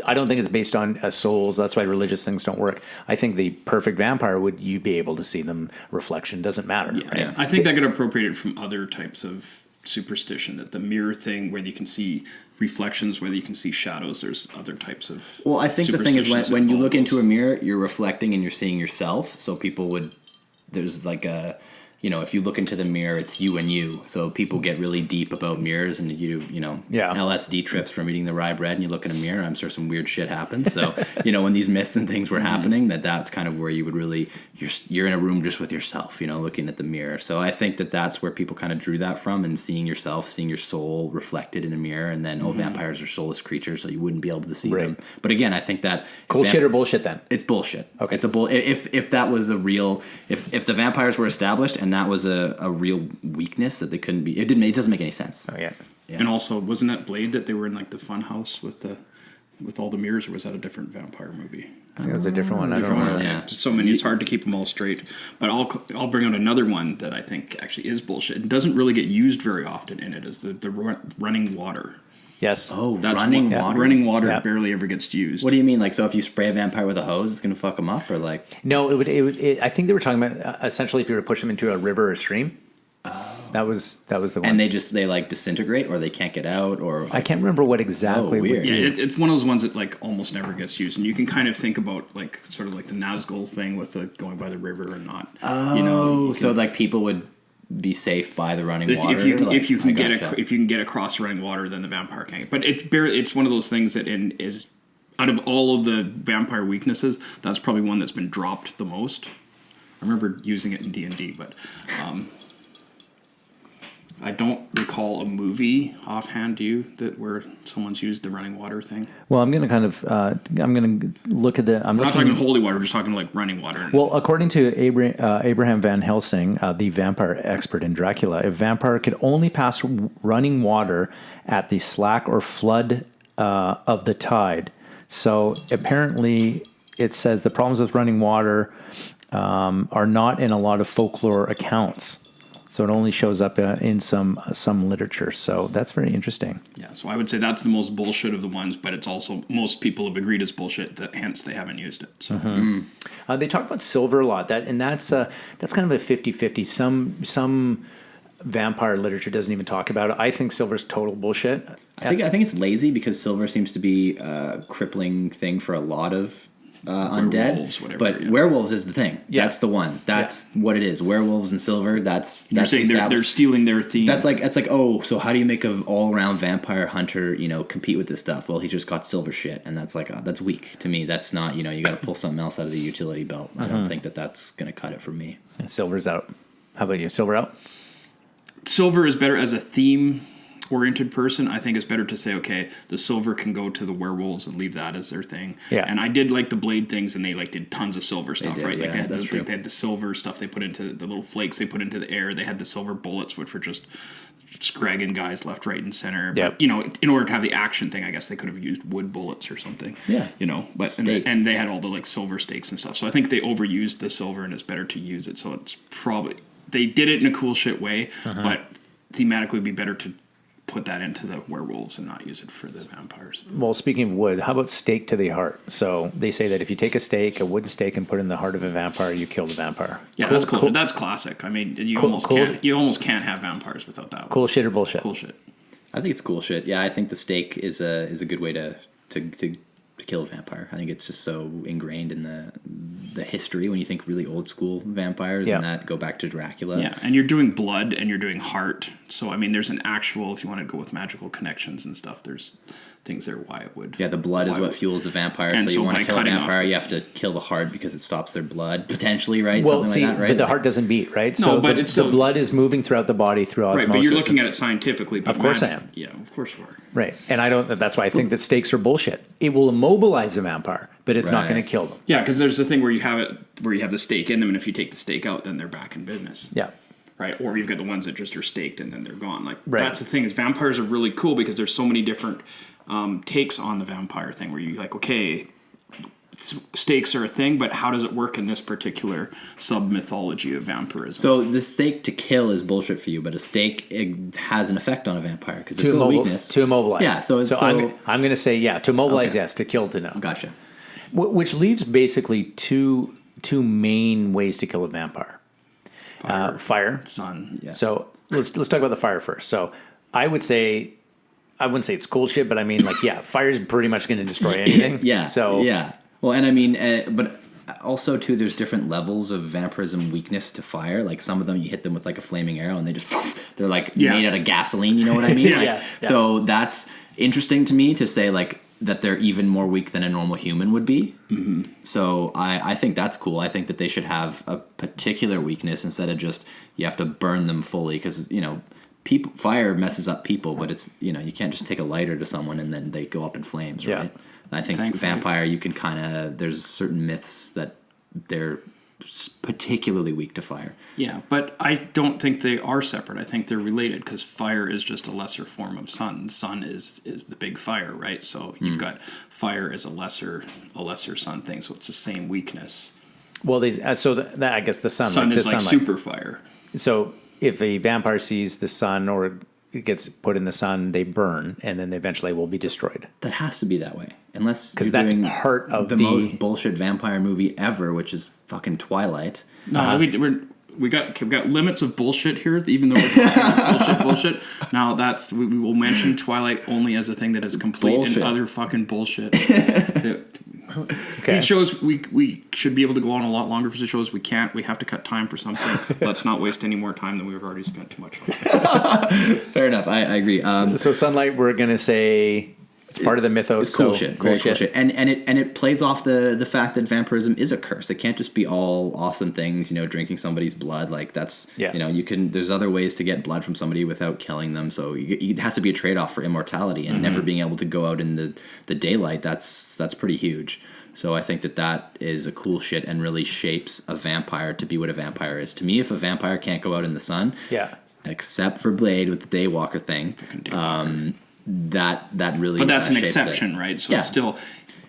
I don't think it's based on souls. That's why religious things don't work. I think the perfect vampire would you be able to see them reflection. Doesn't matter. Yeah, right? yeah. I think that got appropriated from other types of superstition. That the mirror thing, whether you can see reflections, whether you can see shadows, there's other types of. Well, I think the thing is superstitions when you involve look into those. a mirror, you're reflecting and you're seeing yourself. So people would, there's like a, if you look into the mirror, it's you and you. So people get really deep about mirrors, and LSD trips from eating the rye bread, and you look in a mirror, I'm sure some weird shit happens. So, when these myths and things were happening, that's kind of where you would really, you're in a room just with yourself, looking at the mirror. So I think that's where people kind of drew that from, and seeing yourself, seeing your soul reflected in a mirror, and then, vampires are soulless creatures, so you wouldn't be able to see them. But again, I think that... Cool shit or bullshit then? It's bullshit. Okay. It's if that was a real... If the vampires were established and that was a real weakness that they couldn't be... It doesn't make any sense. Oh, yeah. And also, wasn't that Blade that they were in like the fun house with all the mirrors, or was that a different vampire movie? I think it was a different one. I don't Different know. one, yeah. Just so many, it's hard to keep them all straight. But I'll bring out another one that I think actually is bullshit. It doesn't really get used very often in it, is the running water. Yes. Oh, That's running one, water? Running water Yeah. barely ever gets used. What do you mean? Like, so if you spray a vampire with a hose, it's going to fuck them up? Or like... No, it would. I think they were talking about essentially if you were to push them into a river or stream. That was the one. And they like disintegrate, or they can't get out, or... I can't remember what exactly. Oh, weird. would do. Yeah, it's one of those ones that like almost never gets used, and you can kind of think about like sort of like the Nazgul thing with the going by the river and not. Oh, so like people would be safe by the running water? If you can gotcha. if you can get across running water, then the vampire can't. But it's one of those things that is out of all of the vampire weaknesses, that's probably one that's been dropped the most. I remember using it in D&D, but I don't recall a movie offhand. Do you where someone's used the running water thing? Well, I'm going to look at the. We're not talking holy water. We're just talking like running water. Well, according to Abraham Van Helsing, the vampire expert in Dracula, a vampire could only pass running water at the slack or flood of the tide. So apparently, it says the problems with running water are not in a lot of folklore accounts. So it only shows up in some literature. So that's very interesting. Yeah, so I would say that's the most bullshit of the ones, but it's also most people have agreed it's bullshit. Hence, they haven't used it. So. They talk about silver a lot. That's kind of a 50-50. Some vampire literature doesn't even talk about it. I think silver's total bullshit. I think it's lazy because silver seems to be a crippling thing for a lot of undead. Werewolves, whatever, but yeah. werewolves is the thing. Yeah. That's the one. That's what it is. Werewolves and silver. That's You're saying they're established. stealing their theme. That's like so how do you make an all around vampire hunter compete with this stuff? Well, he just got silver shit, and that's like that's weak to me. That's not you got to pull something else out of the utility belt. I don't think that's gonna cut it for me. Silver's out. How about you? Silver out? Silver is better as a theme-oriented person. I think it's better to say, okay, the silver can go to the werewolves and leave that as their thing. Yeah. And I did like the Blade things, and they did tons of silver stuff, did, right? Like yeah, they had that's true. they had the silver stuff they put into the little flakes they put into the air. They had the silver bullets, which were just scragging guys left, right, and center. Yep. But, in order to have the action thing, I guess they could have used wood bullets or something. Yeah. But Stakes. and they had all the like silver stakes and stuff. So I think they overused the silver, and it's better to use it. So it's probably they did it in a cool shit way, but thematically it'd be better to put that into the werewolves and not use it for the vampires. Well, speaking of wood, how about stake to the heart? So they say that if you take a stake, a wooden stake, and put it in the heart of a vampire, you kill the vampire. Yeah, that's cool. That's classic. I mean, you almost can't have vampires without that. Cool shit or bullshit? Cool shit. I think it's cool shit. Yeah, I think the stake is a good way to kill a vampire. I think it's just so ingrained in the history when you think really old school vampires and that go back to Dracula. Yeah, and you're doing blood and you're doing heart. So I mean, there's an actual, if you want to go with magical connections and stuff, there's things there why it would. Yeah, the blood is what fuels the vampire. And so you want to kill a vampire, you have to kill the heart because it stops their blood potentially, right? Well, Something like that, right? But the heart doesn't beat, right? No, So but it's the blood is moving throughout the body through osmosis. Right, but you're looking at it scientifically. But of course I am. Yeah, of course you are. Right, and I don't. That's why I think that stakes are bullshit. It will immobilize a vampire, but it's not going to kill them. Yeah, because there's the thing where you have the stake in them, and if you take the stake out, then they're back in business. Yeah. Right, or you've got the ones that just are staked and then they're gone. Like Right. that's the thing is vampires are really cool because there's so many different takes on the vampire thing where you're like, okay, stakes are a thing, but how does it work in this particular sub mythology of vampirism? So the stake to kill is bullshit for you, but a stake it has an effect on a vampire because it's still a weakness. To immobilize. Yeah, so I'm going to say to immobilize, yes. To kill, to no. Gotcha. Which leaves basically two main ways to kill a vampire. Fire, sun. Yeah. So let's talk about the fire first. So I wouldn't say it's cool shit, but I mean, like, yeah, fire is pretty much going to destroy anything. Yeah. So yeah. Well, and I mean, but also too, there's different levels of vampirism weakness to fire. Like some of them, you hit them with like a flaming arrow, and they're like made out of gasoline. You know what I mean? Yeah. So that's interesting to me to say like that they're even more weak than a normal human would be. Mm-hmm. So I think that's cool. I think that they should have a particular weakness instead of just you have to burn them fully because fire messes up people, but it's you can't just take a lighter to someone and then they go up in flames, right? I think vampire, you can there's certain myths that they're particularly weak to fire. Yeah, but I don't think they are separate. I think they're related because fire is just a lesser form of sun. Sun is the big fire, right? So you've got fire as a lesser sun thing, so it's the same weakness. Well, I guess the sun. Sun like is the like sunlight. super fire. So if a vampire sees the sun or it gets put in the sun, they burn, and then they eventually will be destroyed. That has to be that way, unless because you're that's doing part of the most bullshit vampire movie ever, which is fucking Twilight. No, we got limits of bullshit here, even though we're talking bullshit. Now we will mention Twilight only as a thing that is complete bullshit. and utter fucking bullshit. Okay. These shows we should be able to go on a lot longer for the shows. We can't. We have to cut time for something. Let's not waste any more time than we've already spent too much on. Fair enough. I agree. So sunlight, we're gonna say it's part of the mythos. It's cool shit. Very cool shit. And it plays off the fact that vampirism is a curse. It can't just be all awesome things, drinking somebody's blood. Like that's, there's other ways to get blood from somebody without killing them. So it has to be a trade-off for immortality and never being able to go out in the daylight. That's pretty huge. So I think that is a cool shit and really shapes a vampire to be what a vampire is. To me, if a vampire can't go out in the sun, except for Blade with the Daywalker thing, that really. But that's an shapes exception, it. right? So it's still.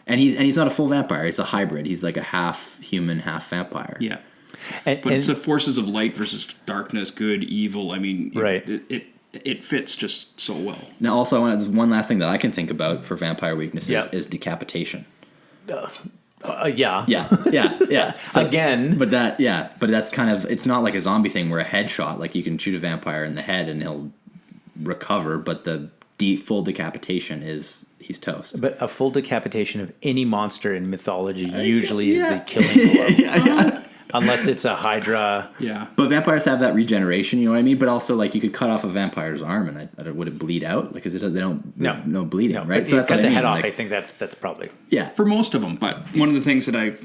And he's not a full vampire. He's a hybrid. He's like a half human, half vampire. Yeah. But it's the forces of light versus darkness, good, evil. I mean, it fits just so well. Now, also, there's one last thing that I can think about for vampire weaknesses is decapitation. Yeah. So, again, but that's kind of, it's not like a zombie thing where a headshot, like you can shoot a vampire in the head and he'll recover, but the full decapitation is he's toast. But a full decapitation of any monster in mythology usually is the killing blow. Unless it's a Hydra. Yeah. But vampires have that regeneration, you know what I mean? But also, like, you could cut off a vampire's arm and would it bleed out? Like, they don't, no bleeding, right? So that's cut the head off, I think that's probably. Yeah. For most of them. But one of the things that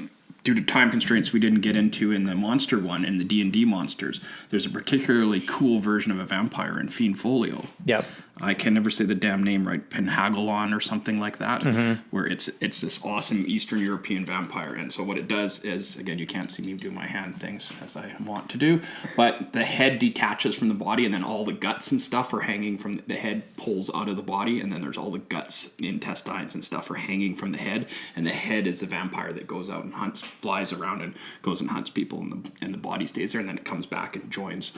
due to time constraints, we didn't get into in the monster one, in the D&D monsters, there's a particularly cool version of a vampire in Fiend Folio. Yep. I can never say the damn name right, Penhagelon or something like that, where it's this awesome Eastern European vampire. And so what it does is, again, you can't see me do my hand things as I want to do, but the head detaches from the body and then all the guts and stuff are hanging from the head, pulls out of the body, and then there's all the guts, intestines and stuff are hanging from the head, and the head is the vampire that goes out and hunts, flies around and goes and hunts people, and the body stays there, and then it comes back and joins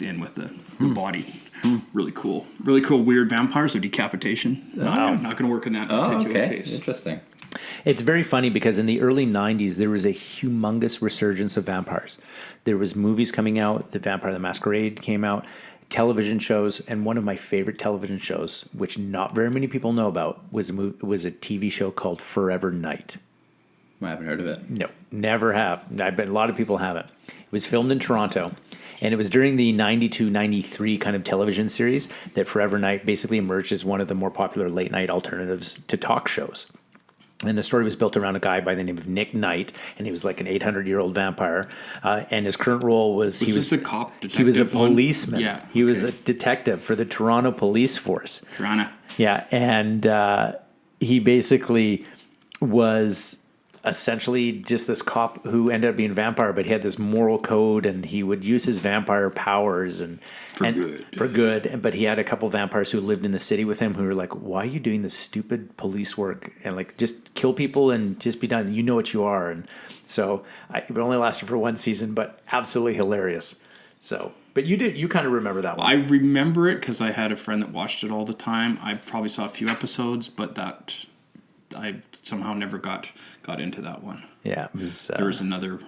in with the body. Really cool cool, weird vampire, so decapitation. Not going to work in that particular case. Interesting. It's very funny because in the early 90s, there was a humongous resurgence of vampires. There was movies coming out. The Vampire the Masquerade came out, television shows, and one of my favorite television shows, which not very many people know about, was a TV show called Forever Night. I haven't heard of it. No, never have. I bet a lot of people haven't. It was filmed in Toronto, and it was during the 92-93 kind of television series that Forever Night basically emerged as one of the more popular late-night alternatives to talk shows. And the story was built around a guy by the name of Nick Knight, and he was like an 800-year-old vampire. And his current role was he was a cop detective. He was a policeman. Yeah, he was a detective for the Toronto Police Force. Toronto. Yeah, and he basically was essentially just this cop who ended up being a vampire, but he had this moral code, and he would use his vampire powers for good. But he had a couple vampires who lived in the city with him who were like, "Why are you doing this stupid police work? And like, just kill people and just be done. You know what you are." And so it only lasted for one season, but absolutely hilarious. So, but you kind of remember that one. I remember it because I had a friend that watched it all the time. I probably saw a few episodes, but that I somehow never got into that one. Yeah, it was, there was another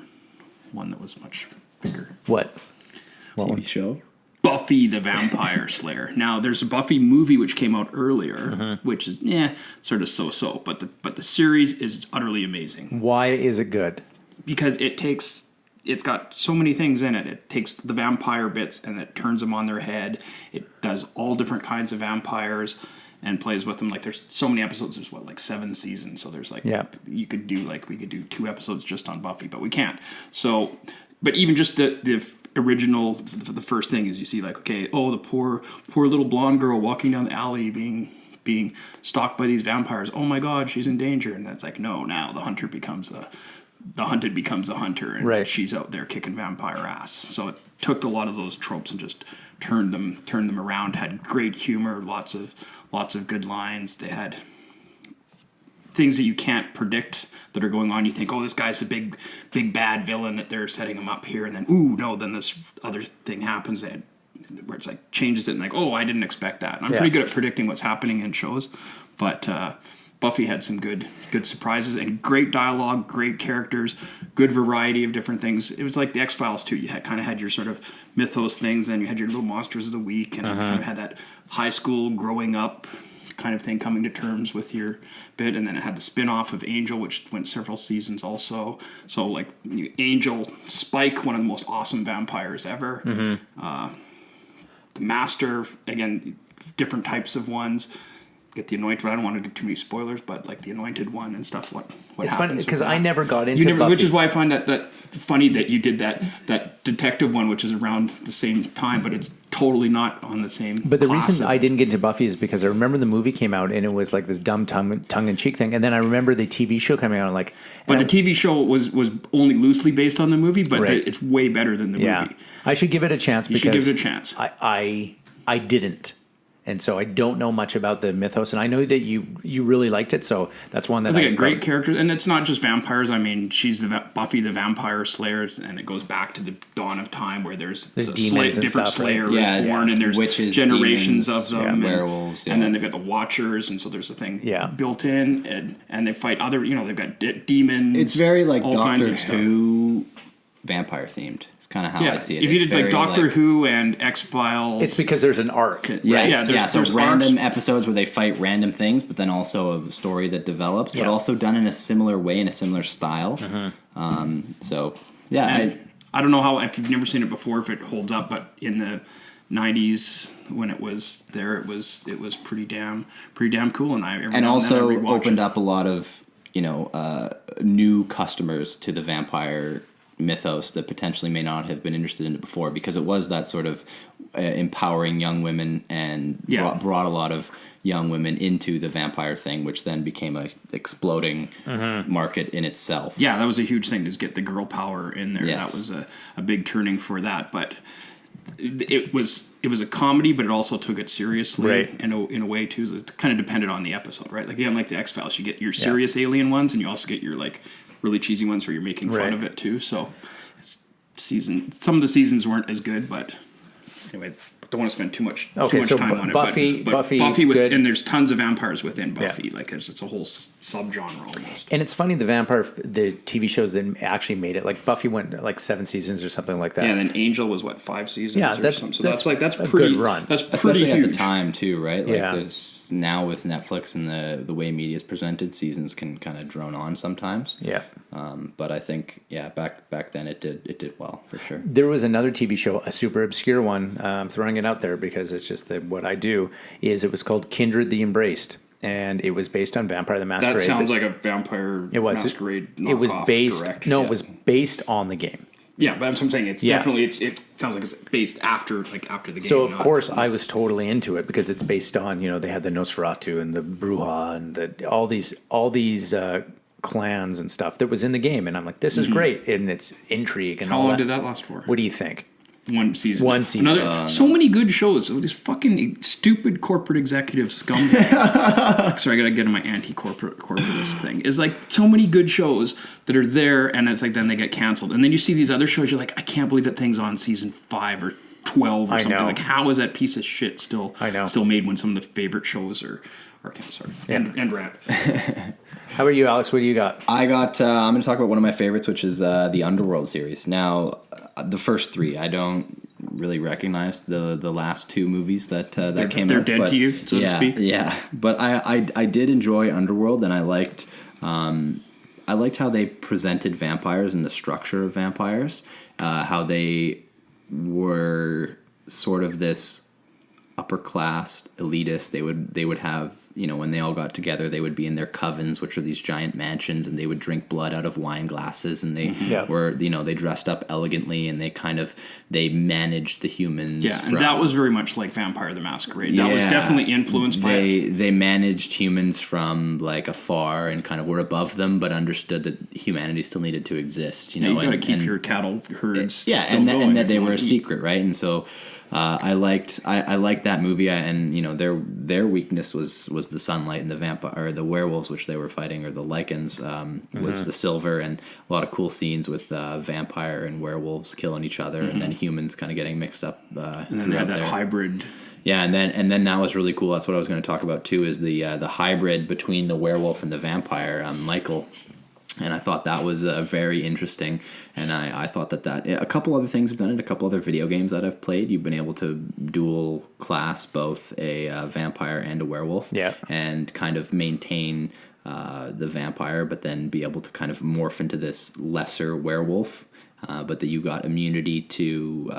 one that was much bigger. What TV show? Buffy the Vampire Slayer. Now, there's a Buffy movie which came out earlier, which is sort of so-so, but the series is utterly amazing. Why is it good? Because it's got so many things in it. It takes the vampire bits and it turns them on their head. It does all different kinds of vampires and plays with them. Like, there's so many episodes. There's 7 seasons. So there's we could do 2 episodes just on Buffy, but we can't. So, but even just the original, the first thing is you see the poor little blonde girl walking down the alley being stalked by these vampires. Oh my God, she's in danger. And that's now the hunted becomes a hunter, and she's out there kicking vampire ass. So it took a lot of those tropes and just turned them around. Had great humor, lots of good lines. They had things that you can't predict that are going on. You think, oh, this guy's a big bad villain that they're setting him up here, and then then this other thing happens where it's changes it, and I didn't expect that. And I'm pretty good at predicting what's happening in shows, but Buffy had some good surprises and great dialogue, great characters, good variety of different things. It was like the X-Files too. You had your sort of mythos things, and you had your little monsters of the week, and you kind of had that high school growing up kind of thing, coming to terms with your bit. And then it had the spin-off of Angel, which went several seasons also. So Angel, Spike, one of the most awesome vampires ever. The Master, again, different types of ones. Get the Anointed. I don't want to give too many spoilers, but the Anointed one and stuff. What it's happens? funny because I never got into Buffy. Which is why I find that funny that you did that detective one, which is around the same time, but it's totally not on the same. But the reason I didn't get into Buffy is because I remember the movie came out and it was this dumb tongue-in-cheek thing, and then I remember the TV show coming out But the TV show was only loosely based on the movie, but it's way better than the movie. I should give it a chance. You should give it a chance. I didn't. And so I don't know much about the mythos, and I know that you really liked it, so that's one that I think great characters, and it's not just vampires. I mean, she's Buffy the Vampire Slayer, and it goes back to the dawn of time where there's demons and different stuff, Slayer right? is born, and there's witches, generations demons, of them, werewolves, and then they've got the Watchers, and so there's a thing built in, and they fight other. They've got demons. It's very like all Doctor kinds of stuff. Who. Vampire themed. It's kind of how I see it. If you did Doctor Who and X-Files, it's because there's an arc. Yes, so random episodes where they fight random things, but then also a story that develops, but also done in a similar way, in a similar style. I don't know how, if you've never seen it before, if it holds up, but in the 90s when it was there, it was pretty damn cool, and also opened up a lot of new customers to the vampire mythos that potentially may not have been interested in it before, because it was that sort of empowering young women and brought a lot of young women into the vampire thing, which then became a exploding market in itself. Yeah, that was a huge thing, to get the girl power in there. Yes. That was a big turning for that, but it was a comedy, but it also took it seriously in a way too. So it kind of depended on the episode, right? Like the X-Files, you get your serious alien ones, and you also get your really cheesy ones where you're making fun of it too. So some of the seasons weren't as good, but anyway, don't want to spend too much Okay, so time on it. Buffy, but Buffy, with, and there's tons of vampires within Buffy. Like it's a whole subgenre almost. And it's funny, the TV shows that actually made it. Like Buffy went like 7 seasons or something like that. Yeah, and then Angel was 5 seasons? Yeah, or something. So that's a pretty good run. That's pretty Especially huge at the time too, right? Like Yeah. there's now with Netflix and the way media is presented, seasons can kind of drone on sometimes. Yeah. But I think back then it did well for sure. There was another TV show, a super obscure one. I'm throwing it out there because it's just what I do. It was called Kindred the Embraced, and it was based on Vampire the Masquerade. That sounds like a Vampire Masquerade knockoff. It was based. Direct. No, it was based on the game. Yeah, but I'm saying it's definitely it sounds like it's based after the game. So of course I was totally into it because it's based on they had the Nosferatu and the Bruja and all these clans and stuff that was in the game, and I'm like, this is great, and it's intrigue and how all long that. did that last for? What do you think? One season. Another, so many good shows. So this fucking stupid corporate executive scumbag. Sorry, I gotta get in my anti-corporatist thing. Is like so many good shows that are there, and it's like then they get canceled, and then you see these other shows. You're like, I can't believe that thing's on season 5 or 12 or something. know. Like, how is that piece of shit still made when some of the favorite shows are canceled? And rant. How about you, Alex? What do you got? I got. I'm going to talk about one of my favorites, which is the Underworld series. Now, the first 3, I don't really recognize the last 2 movies that came out. They're dead to you, so to speak. Yeah, but I did enjoy Underworld, and I liked how they presented vampires and the structure of vampires, how they were sort of this upper class elitist. They would have, when they all got together, they would be in their covens, which are these giant mansions, and they would drink blood out of wine glasses, and they were, they dressed up elegantly, and they managed the humans. Yeah, and that was very much like Vampire the Masquerade. That was definitely influenced by it. They managed humans from like afar and kind of were above them, but understood that humanity still needed to exist. You got to keep your cattle herds. And that they were a secret, right? And so I liked that movie, and their weakness was the sunlight, and the vampire or the werewolves which they were fighting, or the lichens, was the silver, and a lot of cool scenes with vampire and werewolves killing each other, and then humans kind of getting mixed up. And then they had that hybrid. Yeah, and then that was really cool. That's what I was going to talk about too, is the hybrid between the werewolf and the vampire, Michael. And I thought that was very interesting, and I thought that a couple other things have done it. A couple other video games that I've played, you've been able to dual class both a vampire and a werewolf, and kind of maintain the vampire, but then be able to kind of morph into this lesser werewolf, but that you got immunity to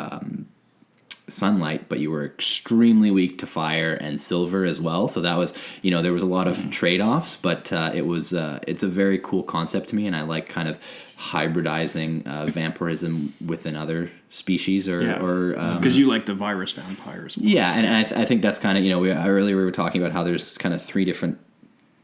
sunlight, but you were extremely weak to fire and silver as well. So that was, there was a lot of trade-offs, but it's a very cool concept to me, and I like kind of hybridizing vampirism within other species, or because you like the virus vampires. Yeah, and I think that's kind of, earlier we were talking about how there's kind of 3 different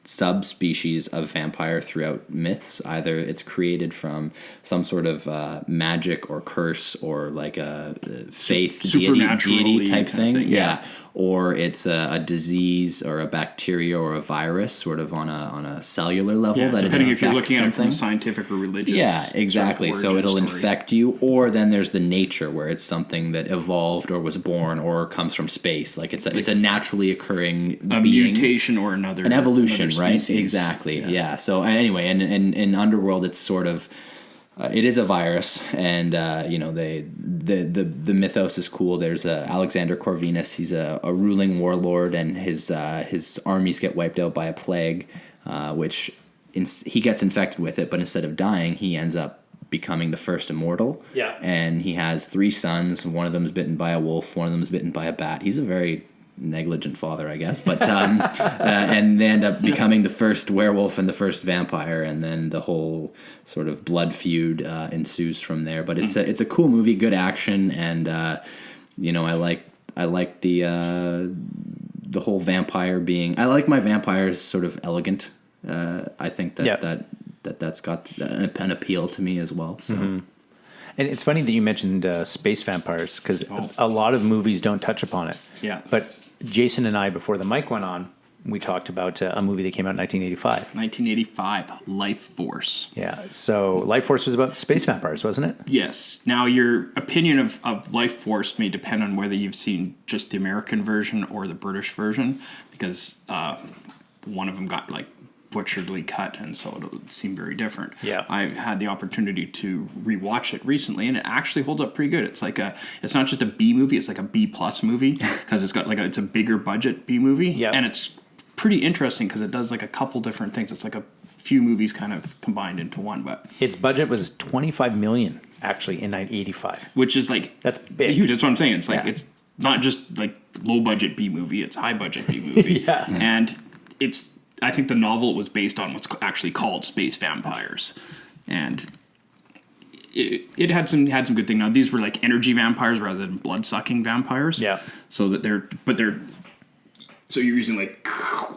subspecies of vampire throughout myths. Either it's created from some sort of magic or curse, or like a faith deity type thing. Yeah. Or it's a disease or a bacteria or a virus, sort of on a cellular level. Yeah, that depending it if you're looking something. at it from scientific or religious. Yeah, exactly. Sort of so it'll story. infect you, or then there's the nature, where it's something that evolved or was born or comes from space. Like it's a naturally occurring being, mutation or an evolution, right? species. Exactly. Yeah. So anyway, and in Underworld, it's sort of it is a virus, and the mythos is cool. There's Alexander Corvinus. He's a ruling warlord, and his armies get wiped out by a plague, which he gets infected with it, but instead of dying, he ends up becoming the first immortal. Yeah. And he has 3 sons. One of them is bitten by a wolf. One of them is bitten by a bat. He's a very negligent father, I guess, but and they end up becoming the first werewolf and the first vampire, and then the whole sort of blood feud ensues from there. But it's a cool movie, good action, and I like the whole vampire being. I like my vampires sort of elegant. I think that's got an appeal to me as well. So. And it's funny that you mentioned space vampires, because a lot of movies don't touch upon it. Yeah. But Jason and I, before the mic went on, we talked about a movie that came out in 1985. 1985, Life Force. Yeah. So Life Force was about space vampires, wasn't it? Yes. Now, your opinion of Life Force may depend on whether you've seen just the American version or the British version, because one of them got like butcheredly cut, and so it'll seem very different. Yeah. I've had the opportunity to rewatch it recently, and it actually holds up pretty good. It's like it's not just a B movie; it's like a B plus movie because it's got it's a bigger budget B movie, Yeah. and it's pretty interesting because it does like a couple different things. It's like a few movies kind of combined into one, but Its budget was $25 million actually in 1985. which is like That's big. huge. That's what I'm saying. It's like Yeah. it's not just like low budget B movie; it's high budget B movie. Yeah. And I think the novel was based on what's actually called Space Vampires, and it had some good things. Now these were like energy vampires rather than blood sucking vampires. Yeah. So that so you're using like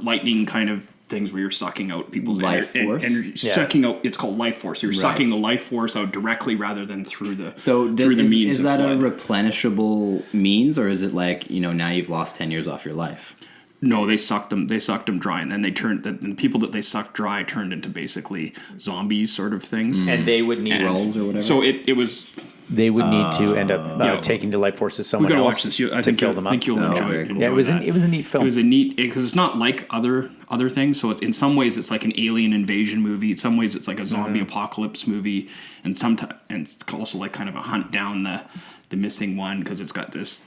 lightning kind of things where you're sucking out people's Life force? energy, Yeah. sucking out. It's called life force. You're sucking the life force out directly rather than through the means. Is that of a blood. replenishable means, or is it like, now you've lost 10 years off your life? No, they sucked them. They sucked them dry, and then the people that they sucked dry turned into basically zombies, sort of things. And they would need Rolls or whatever? So it was. they would need to end up Yeah. taking the life force of We someone gotta else watch this. to I think fill you'll them up. think you'll enjoy very it. cool. Yeah, it was a neat film. It was a neat because it's not like other things. So it's in some ways it's like an alien invasion movie. In some ways it's like a zombie apocalypse movie, and sometimes it's also like kind of a hunt down the missing one because it's got this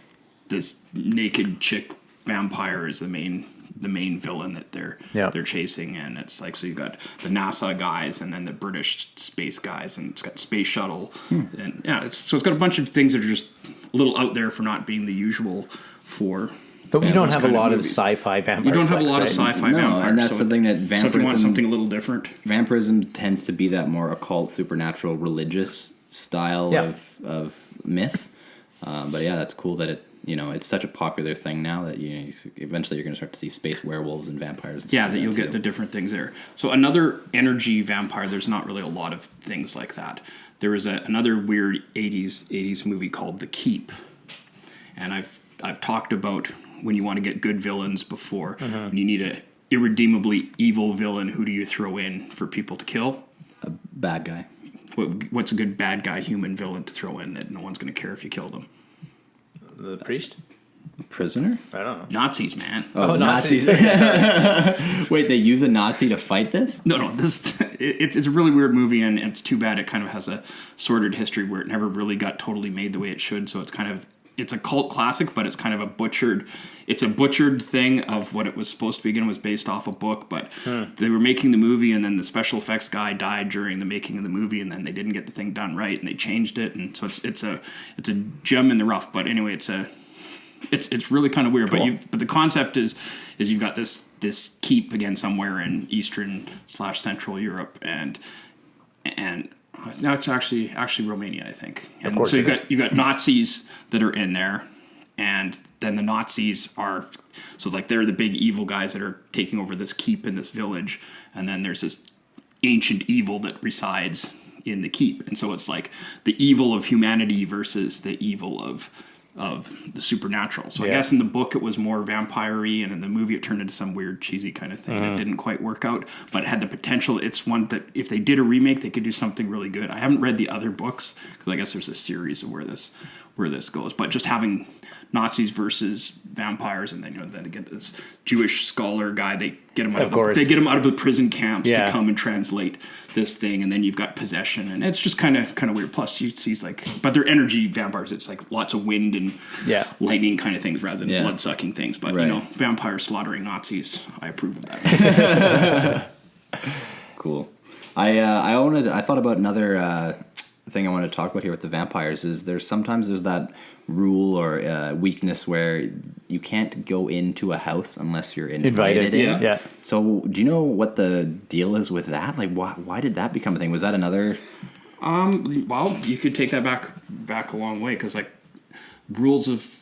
naked chick vampire is the main villain that they're chasing, and it's like, so you got the NASA guys and then the British space guys, and it's got space shuttle, and it's got a bunch of things that are just a little out there for not being the usual for. But we don't those have a kind lot of movies. sci-fi vampire. You don't have a flicks, lot right? of sci-fi No, vampires, and that's something that So if you want vampirism- something a little different, Vampirism tends to be that more occult, supernatural, religious style of myth. But yeah, that's cool that it's such a popular thing now that eventually you're going to start to see space werewolves and vampires. And yeah, stuff that like you'll too. get the different things there. So another energy vampire, there's not really a lot of things like that. There is another weird 80s movie called The Keep, and I've talked about when you want to get good villains before, when you need a irredeemably evil villain, who do you throw in for people to kill? bad guy. What's a good bad guy human villain to throw in that no one's going to care if you killed him? The priest? Prisoner? I don't know. Nazis, man. Oh, Nazis. Wait, they use a Nazi to fight this? No, it's a really weird movie, and it's too bad it kind of has a sordid history where it never really got totally made the way it should. So it's a cult classic, but it's kind of a butchered thing of what it was supposed to be. Again, it was based off a book, but they were making the movie, and then the special effects guy died during the making of the movie, and then they didn't get the thing done right, and they changed it, and so it's a gem in the rough. But anyway, it's really kind of weird. Cool. But the concept is you've got this keep again somewhere in Eastern / Central Europe, and now it's actually Romania, I think. And Of course so it you've got Nazis that are in there, and then the Nazis are they're the big evil guys that are taking over this keep in this village, and then there's this ancient evil that resides in the keep, and so it's like the evil of humanity versus the evil of the supernatural. So I guess in the book it was more vampire-y, and in the movie it turned into some weird cheesy kind of thing that didn't quite work out, but it had the potential. It's one that if they did a remake, they could do something really good. I haven't read the other books because I guess there's a series of where this goes, but just having Nazis versus vampires, and then they get this Jewish scholar guy. They get him out of the prison camps to come and translate this thing, and then you've got possession, and it's just kind of weird. Plus, you see but they're energy vampires. It's like lots of wind and lightning kind of things rather than blood sucking things. But vampires slaughtering Nazis, I approve of that. Cool. I thought about another thing I want to talk about here with the vampires is there's that rule or weakness where you can't go into a house unless you're invited in. Yeah. So do you know what the deal is with that? Like, why did that become a thing? Was that another? Well, you could take that back a long way, because like rules of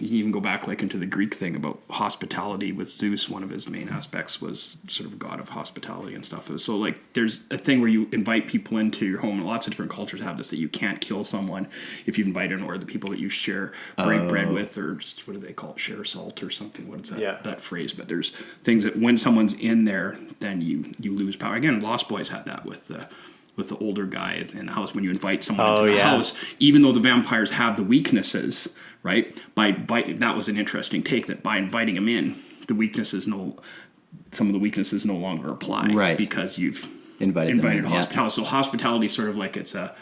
you can even go back like into the Greek thing about hospitality with Zeus. One of his main aspects was sort of a god of hospitality and stuff. So like there's a thing where you invite people into your home, and lots of different cultures have this, that you can't kill someone if you invite in, or the people that you share break bread with, or just, what do they call it, share salt or something. What is that, that phrase? But there's things that when someone's in there, then you lose power. Again, Lost Boys had that with the older guys in the house. When you invite someone into the house, even though the vampires have the weaknesses, right? That was an interesting take, that by inviting them in, some of the weeknesses no longer apply, right? Because you've invited hospitality. Yeah. So hospitality is sort of like, it's a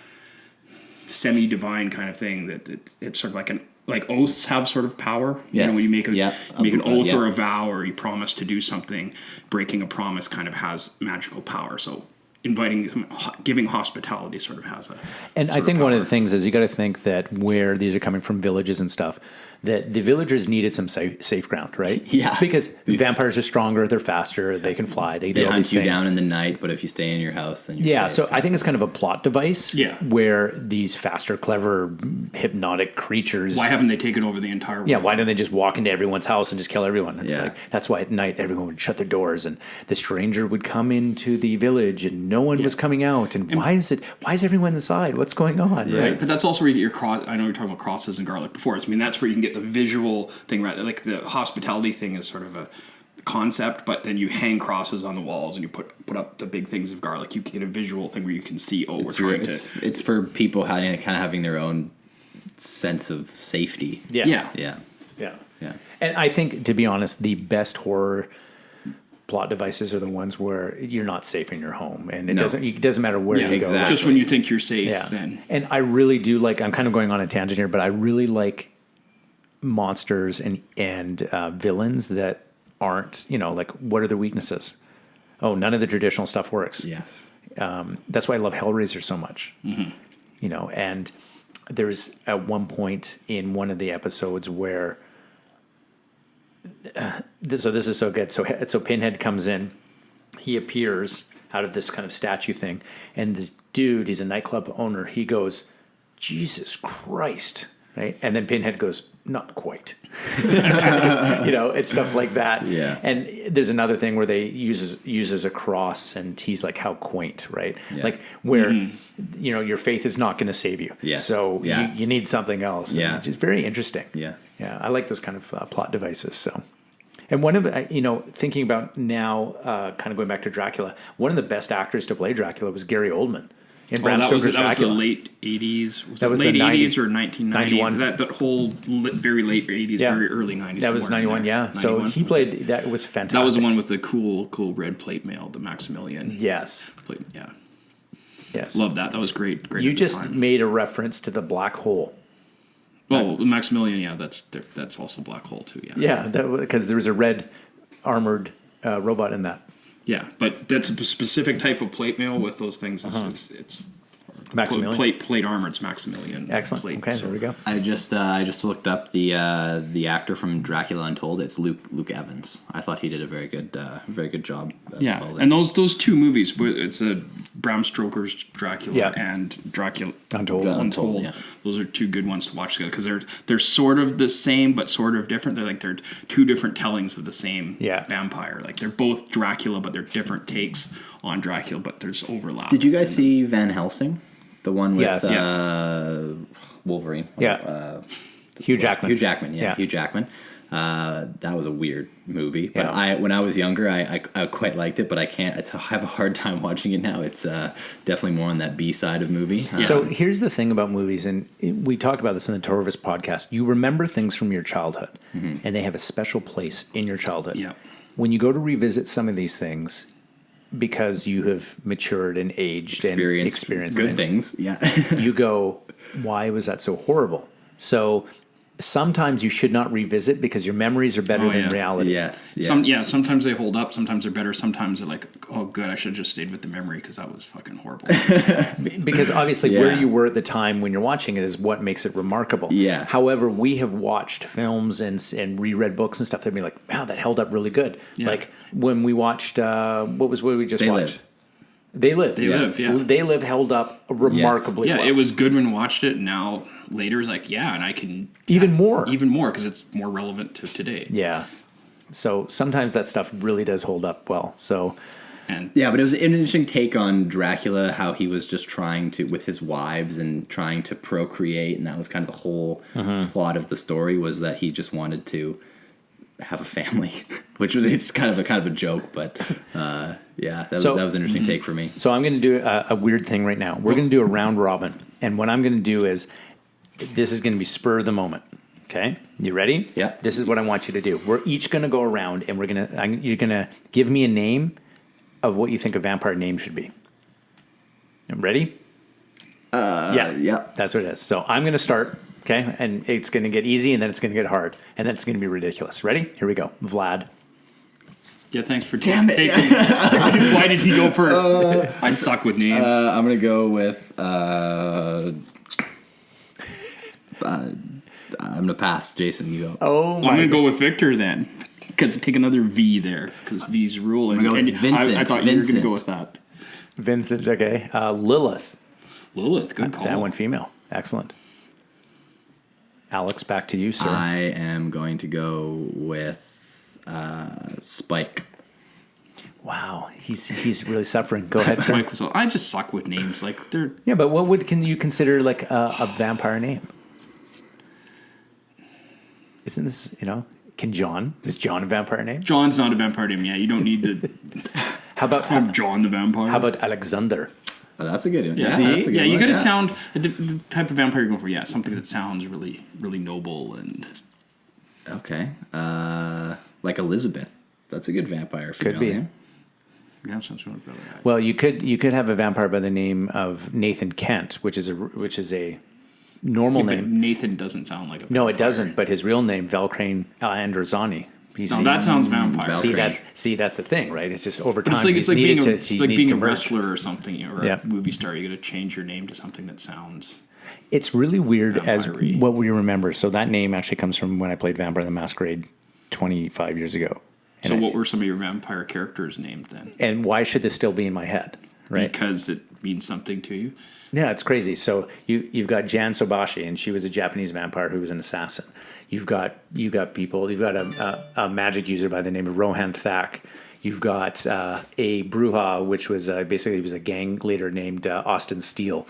semi-divine kind of thing, that it's sort of like oaths have sort of power. Yes. You know, when you make an oath or a vow, or you promise to do something, breaking a promise kind of has magical power. So giving hospitality sort of has a. And I think one of the things is you got to think that where these are coming from, villages and stuff, that the villagers needed some safe ground, right? Yeah. Because vampires are stronger, they're faster, they can fly, they do all these hunt you things. down in the night, but if you stay in your house, then you're safe. So I think it's kind of a plot device. Yeah. Where these faster, clever, hypnotic creatures. Why haven't they taken over the entire world? Yeah. Why don't they just walk into everyone's house and just kill everyone? It's like, that's why at night everyone would shut their doors, and the stranger would come into the village and no one was coming out. And why is everyone inside? What's going on? Yeah. Right. But that's also where you get your cross. I know you're talking about crosses and garlic before. I mean, that's where you can get the visual thing, right? Like the hospitality thing is sort of a concept, but then you hang crosses on the walls and you put up the big things of garlic. You get a visual thing where you can see, it's for people having their own sense of safety. Yeah. And I think, to be honest, the best horror plot devices are the ones where you're not safe in your home, and it doesn't matter where you go. Just when you think you're safe, then. And I really do like. I'm kind of going on a tangent here, but I really like monsters and villains that aren't, like, what are their weaknesses? Oh, none of the traditional stuff works. Yes. That's why I love Hellraiser so much. Mm-hmm. And there's at one point in one of the episodes where. So this is so good. So Pinhead comes in, he appears out of this kind of statue thing, and this dude, he's a nightclub owner. He goes, "Jesus Christ!" Right, and then Pinhead goes, "Not quite." It's stuff like that. Yeah. And there's another thing where they uses a cross, and he's like, "How quaint!" Right, like where your faith is not going to save you. Yes. So you need something else. Yeah, which is very interesting. Yeah, I like those kind of plot devices. So, and one of thinking about now, kind of going back to Dracula, one of the best actors to play Dracula was Gary Oldman in Bram Stoker's Dracula. That was the late 80s. That was late the 80s or 1991. That whole very late 80s, very early 90s. That was 91. Yeah. 91. So he played. That was fantastic. That was the one with the cool red plate mail, the Maximilian. Yes. Yeah. Yes. Love that. That was great. You just made a reference to the black hole. Oh, Maximilian, that's also Black Hole too, Yeah, because there was a red armored robot in that. Yeah, but that's a specific type of plate mail with those things. It's Maximilian. Plate armor. It's Maximilian. Excellent. Plate, okay, there we go. I just looked up the actor from Dracula Untold. It's Luke Evans. I thought he did a very good job. Yeah, well, and those two movies, it's Bram Stoker's Dracula and Dracula Untold. Yeah. Those are two good ones to watch together because they're sort of the same but sort of different. They're two different tellings of the same vampire. Like they're both Dracula, but they're different takes on Dracula, but there's overlap. Did you guys see Van Helsing? The one with Wolverine. Yeah. Hugh Jackman. Hugh Jackman. That was a weird movie. But when I was younger, I quite liked it, but I have a hard time watching it now. It's definitely more on that B side of movie. So here's the thing about movies, and we talked about this in the Torvus podcast. You remember things from your childhood, and they have a special place in your childhood. Yeah. When you go to revisit some of these things, because you have matured and aged and experienced good things. Yeah. You go, why was that so horrible? So sometimes you should not revisit because your memories are better than reality. Yes. Yeah. Sometimes they hold up. Sometimes they're better. Sometimes they're like, oh, good, I should have just stayed with the memory because that was fucking horrible. Because obviously where you were at the time when you're watching it is what makes it remarkable. Yeah. However, we have watched films and reread books and stuff that be like, wow, that held up really good. Yeah. Like when we watched, what we just watched? They live. They live, yeah. They live held up remarkably Yeah, well. it was good when we watched it. Now later is like, yeah, and I can Even more. even more because it's more relevant to today. Yeah. So sometimes that stuff really does hold up well. So And Yeah, but it was an interesting take on Dracula, how he was just trying to, with his wives and trying to procreate, and that was kind of the whole plot of the story, was that he just wanted to have a family, which was, it's kind of a joke, but yeah, that was an interesting take for me. So I'm going to do a weird thing right now. We're going to do a round robin. And what I'm going to do is, this is going to be spur of the moment. Okay? You ready? Yeah. This is what I want you to do. We're each going to go around and you're going to give me a name of what you think a vampire name should be. Ready? Yeah. That's what it is. So I'm going to start, okay? And it's going to get easy, and then it's going to get hard, and then it's going to be ridiculous. Ready? Here we go. Vlad. yeah, thanks for Damn it. taking. Why did he go first? I suck with names. I'm going to go with, I'm going to pass. Jason, you go. Oh, I'm my gonna go with Victor then, because take another V there, because V's ruling. I'm gonna go with Vincent. I thought you were Vincent. gonna go with that. Vincent, okay. Lilith. Lilith, good call. That one female. Excellent. Alex, back to you, sir. I am going to go with Spike. Wow, he's really suffering. Go ahead, sir. Mike was. I just suck with names. Like they're. Yeah, but can you consider like a vampire name? Isn't this, is John a vampire name? John's not a vampire name. Yeah, you don't need to How about have John the vampire. how about Alexander? Oh, that's a good one. Yeah, That's a good yeah. You one, got to yeah. sound the type of vampire you're going for. Yeah, something that sounds really, really noble and. Okay. Like Elizabeth. That's a good vampire female Could be. name. Yeah, sounds really better. Well, you could have a vampire by the name of Nathan Kent, which is a normal But name. Nathan doesn't sound like a. No, it vampire. doesn't. But his real name, Valkrane Androzani. No, that sounds vampire. That's the thing, right? It's just over But time. it's like being a merge. wrestler or something, or Yeah. a movie star. You got to change your name to something that sounds. It's really weird as Vampire-y. what we remember. So that name actually comes from when I played Vampire the Masquerade 25 years ago. And So, what were some of your vampire characters named then? And why should this still be in my head, right? Because it means something to you. Yeah, it's crazy. So you've got Jan Sobashi, and she was a Japanese vampire who was an assassin. You've got people. You've got a magic user by the name of Rohan Thak. You've got a Bruja, which was basically he was a gang leader named Austin Steele.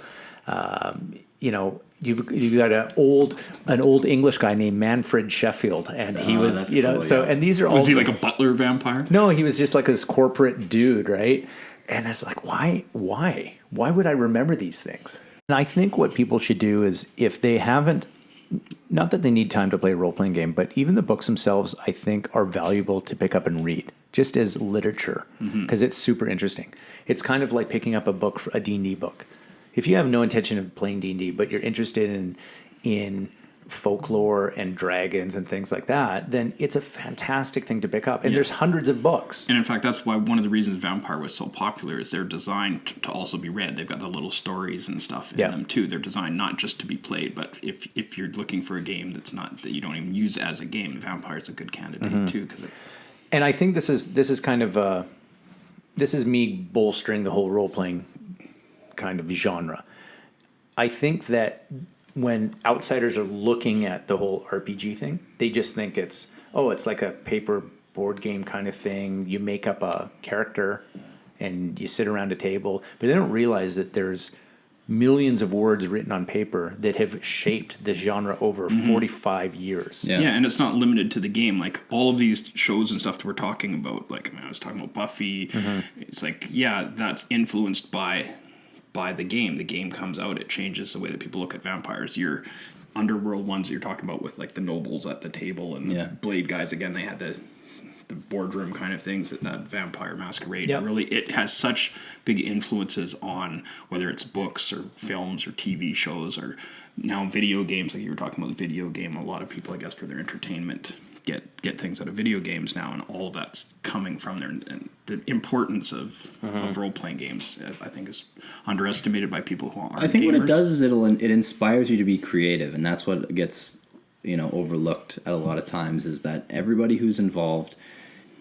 You've got an old English guy named Manfred Sheffield, and he was that's cool, so. yeah. And these are all. Was he like a butler vampire? No, he was just like this corporate dude, right? And it's like, why would I remember these things? And I think what people should do is, if they haven't, not that they need time to play a role-playing game, but even the books themselves, I think, are valuable to pick up and read, just as literature, because it's super interesting. It's kind of like picking up a D&D book. If you have no intention of playing D&D, but you're interested in folklore and dragons and things like that, then it's a fantastic thing to pick up. And there's hundreds of books. And in fact, that's why one of the reasons Vampire was so popular is they're designed to also be read. They've got the little stories and stuff in them too. They're designed not just to be played, but if you're looking for a game that you don't even use as a game, Vampire is a good candidate too. And I think this is kind of this is me bolstering the whole role playing kind of genre. I think that when outsiders are looking at the whole RPG thing, they just think it's like a paper board game kind of thing. You make up a character and you sit around a table, but they don't realize that there's millions of words written on paper that have shaped this genre over 45 years. Yeah. Yeah, and it's not limited to the game. Like all of these shows and stuff that we're talking about, like I was talking about Buffy, it's like, yeah, that's influenced by the game. The game comes out, it changes the way that people look at vampires. Your underworld ones that you're talking about with like the nobles at the table and the blade guys, again, they had the boardroom kind of things that Vampire Masquerade really, it has such big influences on whether it's books or films or TV shows or now video games. Like you were talking about the video game, a lot of people, I guess, for their entertainment get things out of video games now, and all of that's coming from there. And the importance of role-playing games, I think, is underestimated by people who aren't I think gamers. what it does is it inspires you to be creative, and that's what gets overlooked at a lot of times, is that everybody who's involved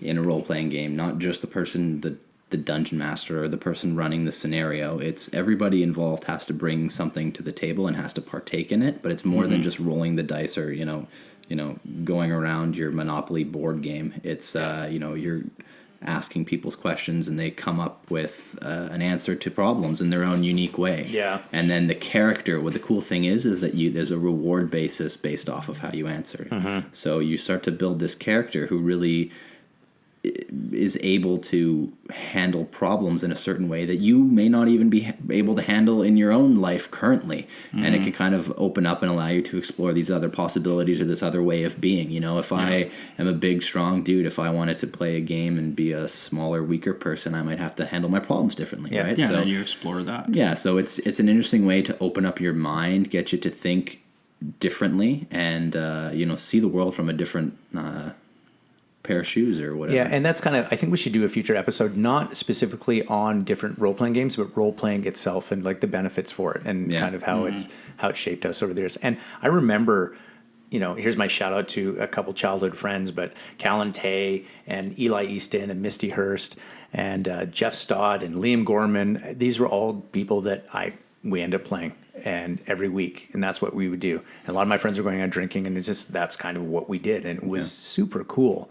in a role-playing game, not just the person that the dungeon master or the person running the scenario. It's everybody involved has to bring something to the table and has to partake in it, but it's more than just rolling the dice or, going around your Monopoly board game. It's, you're asking people's questions and they come up with an answer to problems in their own unique way. Yeah. And then the character, what the cool thing is that there's a reward basis based off of how you answer. So you start to build this character who really is able to handle problems in a certain way that you may not even be able to handle in your own life currently. And it can kind of open up and allow you to explore these other possibilities or this other way of being. If I am a big, strong dude, if I wanted to play a game and be a smaller, weaker person, I might have to handle my problems differently, right? Yeah, so then you explore that. Yeah, so it's an interesting way to open up your mind, get you to think differently, and see the world from a different pair of shoes or whatever. Yeah, and that's kind of, I think we should do a future episode, not specifically on different role-playing games, but role-playing itself and like the benefits for it and kind of how it's shaped us over the years. And I remember, here's my shout out to a couple childhood friends, but Callan Tay and Eli Easton and Misty Hurst and Jeff Stott and Liam Gorman. These were all people that we end up playing and every week, and that's what we would do. And a lot of my friends were going out drinking, and that's kind of what we did, and it was super cool.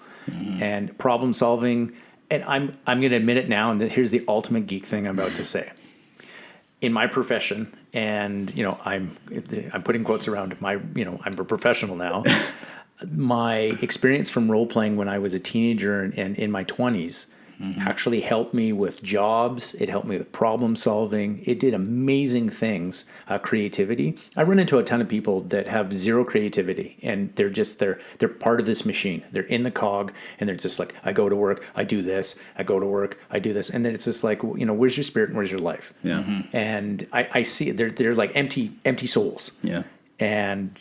And problem solving, and I'm going to admit it now, and here's the ultimate geek thing I'm about to say. In my profession, and I'm putting quotes around I'm a professional now. My experience from role playing when I was a teenager and in my 20s actually helped me with jobs. It helped me with problem solving. It did amazing things. Creativity. I run into a ton of people that have zero creativity, and they're part of this machine. They're in the cog, and they're just like, I go to work, I do this. I go to work, I do this, and then it's just like, where's your spirit and where's your life? Yeah. And I see it. They're like empty souls. Yeah. And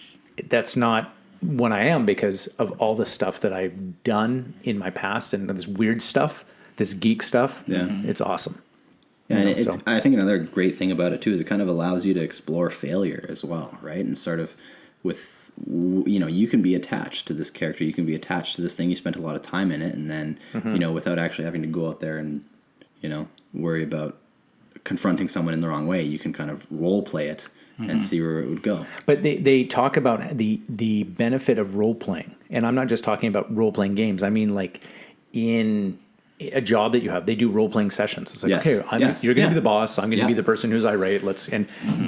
that's not what I am because of all the stuff that I've done in my past and this weird stuff. This geek stuff, it's awesome. Yeah, and I think another great thing about it too is it kind of allows you to explore failure as well, right? And sort of you can be attached to this character, you can be attached to this thing, you spent a lot of time in it, and then without actually having to go out there and worry about confronting someone in the wrong way, you can kind of role play it and see where it would go. But they talk about the benefit of role playing, and I'm not just talking about role playing games. I mean, like in a job that you have, they do role-playing sessions. It's like, you're going to be the boss. I'm going to be the person who's irate.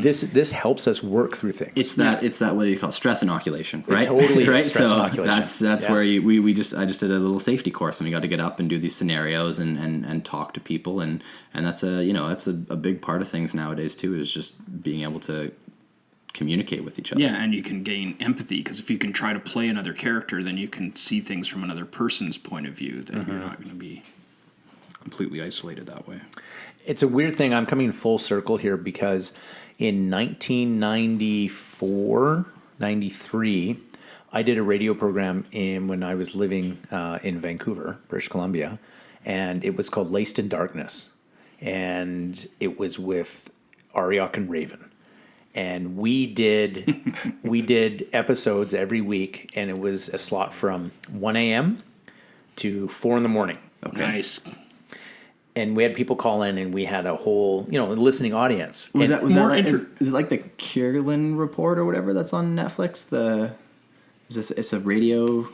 This helps us work through things. It's that what do you call it? Stress inoculation, right? It totally right. Stress so inoculation. That's where I just did a little safety course, and we got to get up and do these scenarios and talk to people, and that's a big part of things nowadays too, is just being able to communicate with each other. Yeah, and you can gain empathy, because if you can try to play another character, then you can see things from another person's point of view. That you're not going to be completely isolated that way. It's a weird thing. I'm coming full circle here because in 1994, 93, I did a radio program when I was living in Vancouver, British Columbia, and it was called Laced in Darkness, and it was with Ariok and Raven. And we did episodes every week, and it was a slot from 1 a.m. to 4 in the morning. Okay. Nice. And we had people call in, and we had a whole, listening audience. Is it like the Kierland Report or whatever that's on Netflix? It's a radio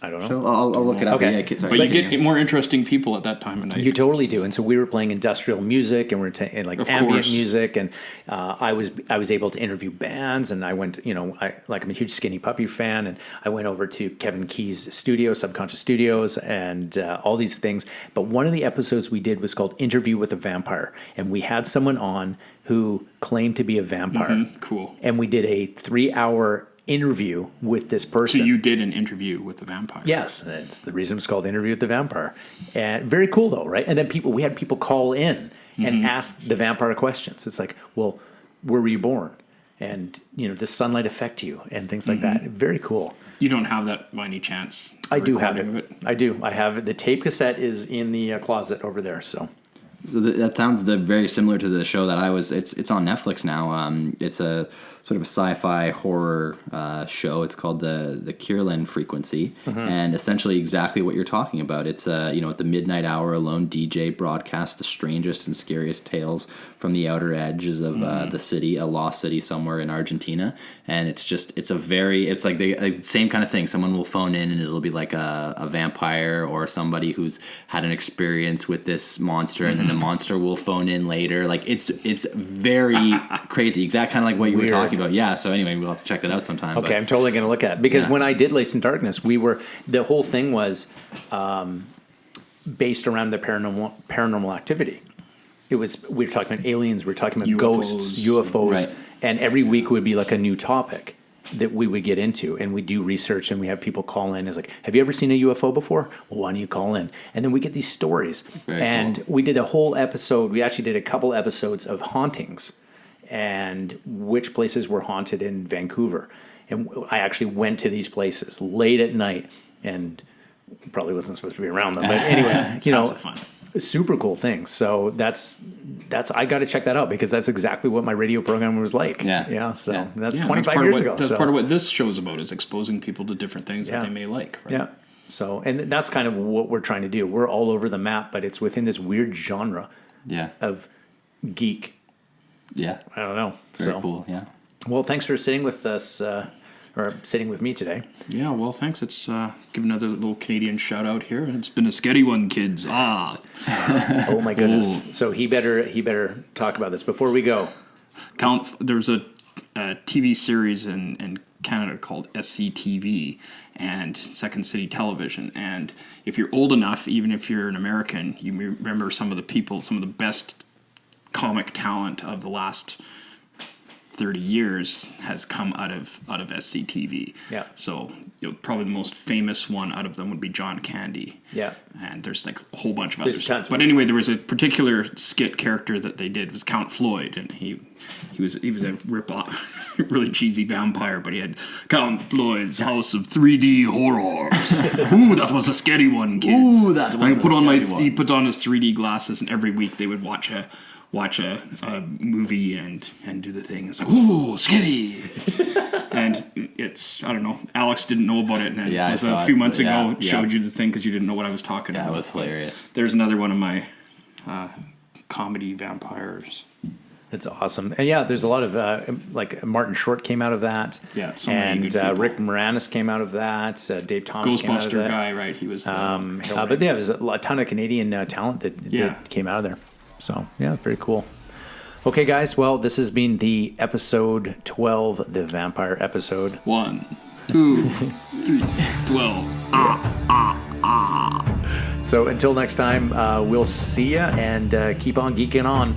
I don't know. show? I'll look it up. Okay. Yeah, but you get more interesting people at that time of night. You totally do. And so we were playing industrial music, and and ambient music, and I was able to interview bands, and I went, I'm a huge Skinny Puppy fan, and I went over to Kevin Key's studio, Subconscious Studios, and all these things. But one of the episodes we did was called Interview with a Vampire, and we had someone on who claimed to be a vampire. Cool. And we did a 3-hour interview with this person. So you did an interview with the vampire. Yes, that's the reason it's called Interview with the Vampire. And very cool though, right? And then we had people call in and ask the vampire questions. It's like, well, where were you born? And does sunlight affect you? And things like that. Very cool. You don't have that by any chance? I do have it. I do. I have it. The tape cassette is in the closet over there. So So that sounds very similar to the show that I was. It's on Netflix now. It's a sort of a sci-fi horror show. It's called the Kierland Frequency, and essentially exactly what you're talking about. It's at the midnight hour, a lone DJ broadcasts the strangest and scariest tales from the outer edges of the city, a lost city somewhere in Argentina. And it's like the same kind of thing. Someone will phone in and it'll be like a vampire or somebody who's had an experience with this monster, and then the monster will phone in later. Like it's very crazy. Exact kind of like what you were talking about. Yeah. So anyway, we'll have to check that out sometime. Okay, I'm totally going to look at it because when I did Lace in Darkness, the whole thing was based around the paranormal activity. We were talking about aliens, we were talking about ghosts, UFOs, right. And every week would be like a new topic that we would get into, and we do research, and we have people call in. It's like, have you ever seen a UFO before? Well, why don't you call in? And then we get these stories. Very cool. We did a whole episode. We actually did a couple episodes of hauntings and which places were haunted in Vancouver. And I actually went to these places late at night, and probably wasn't supposed to be around them, but anyway, fun. Super cool things. So that's I got to check that out because that's exactly what my radio program was like. Yeah. So that's 25 years ago. That's part of what this show's about, is exposing people to different things that they may like. Right? Yeah. So, and that's kind of what we're trying to do. We're all over the map, but it's within this weird genre of geek. Yeah. I don't know. Very cool. Yeah. Well, thanks for sitting with us, or sitting with me today. Yeah, well, thanks. Let's give another little Canadian shout out here. It's been a sketty one, kids. Oh my goodness. Ooh. So he better talk about this before we go. There's a TV series in Canada called SCTV and Second City Television. And if you're old enough, even if you're an American, you remember some of the best comic talent of the last 30 years has come out of SCTV. Yeah. So probably the most famous one out of them would be John Candy. Yeah. And there's like a whole bunch of There's others. tons. But anyway, there was a particular skit character that they did was Count Floyd, and he was a rip-off, really cheesy vampire, but he had Count Floyd's House of 3D Horrors. Ooh, that was a scary one, kids. Ooh, that was He put on his 3D glasses, and every week they would watch a movie and do the thing. It's like, ooh, scary. And it's, I don't know, Alex didn't know about it, and then a few months ago showed you the thing because you didn't know what I was talking about. Yeah, it was hilarious. There's another one of my comedy vampires. It's awesome. And there's a lot of, like Martin Short came out of that. Yeah, so many good people. Rick Moranis came out of that. Dave Thomas came out of that. Ghostbuster guy, right? He was but there's a ton of Canadian talent that came out of there. So, very cool. Okay, guys. Well, this has been the episode 12, the vampire episode. 1, 2, 3, 12. So until next time, we'll see ya and keep on geeking on.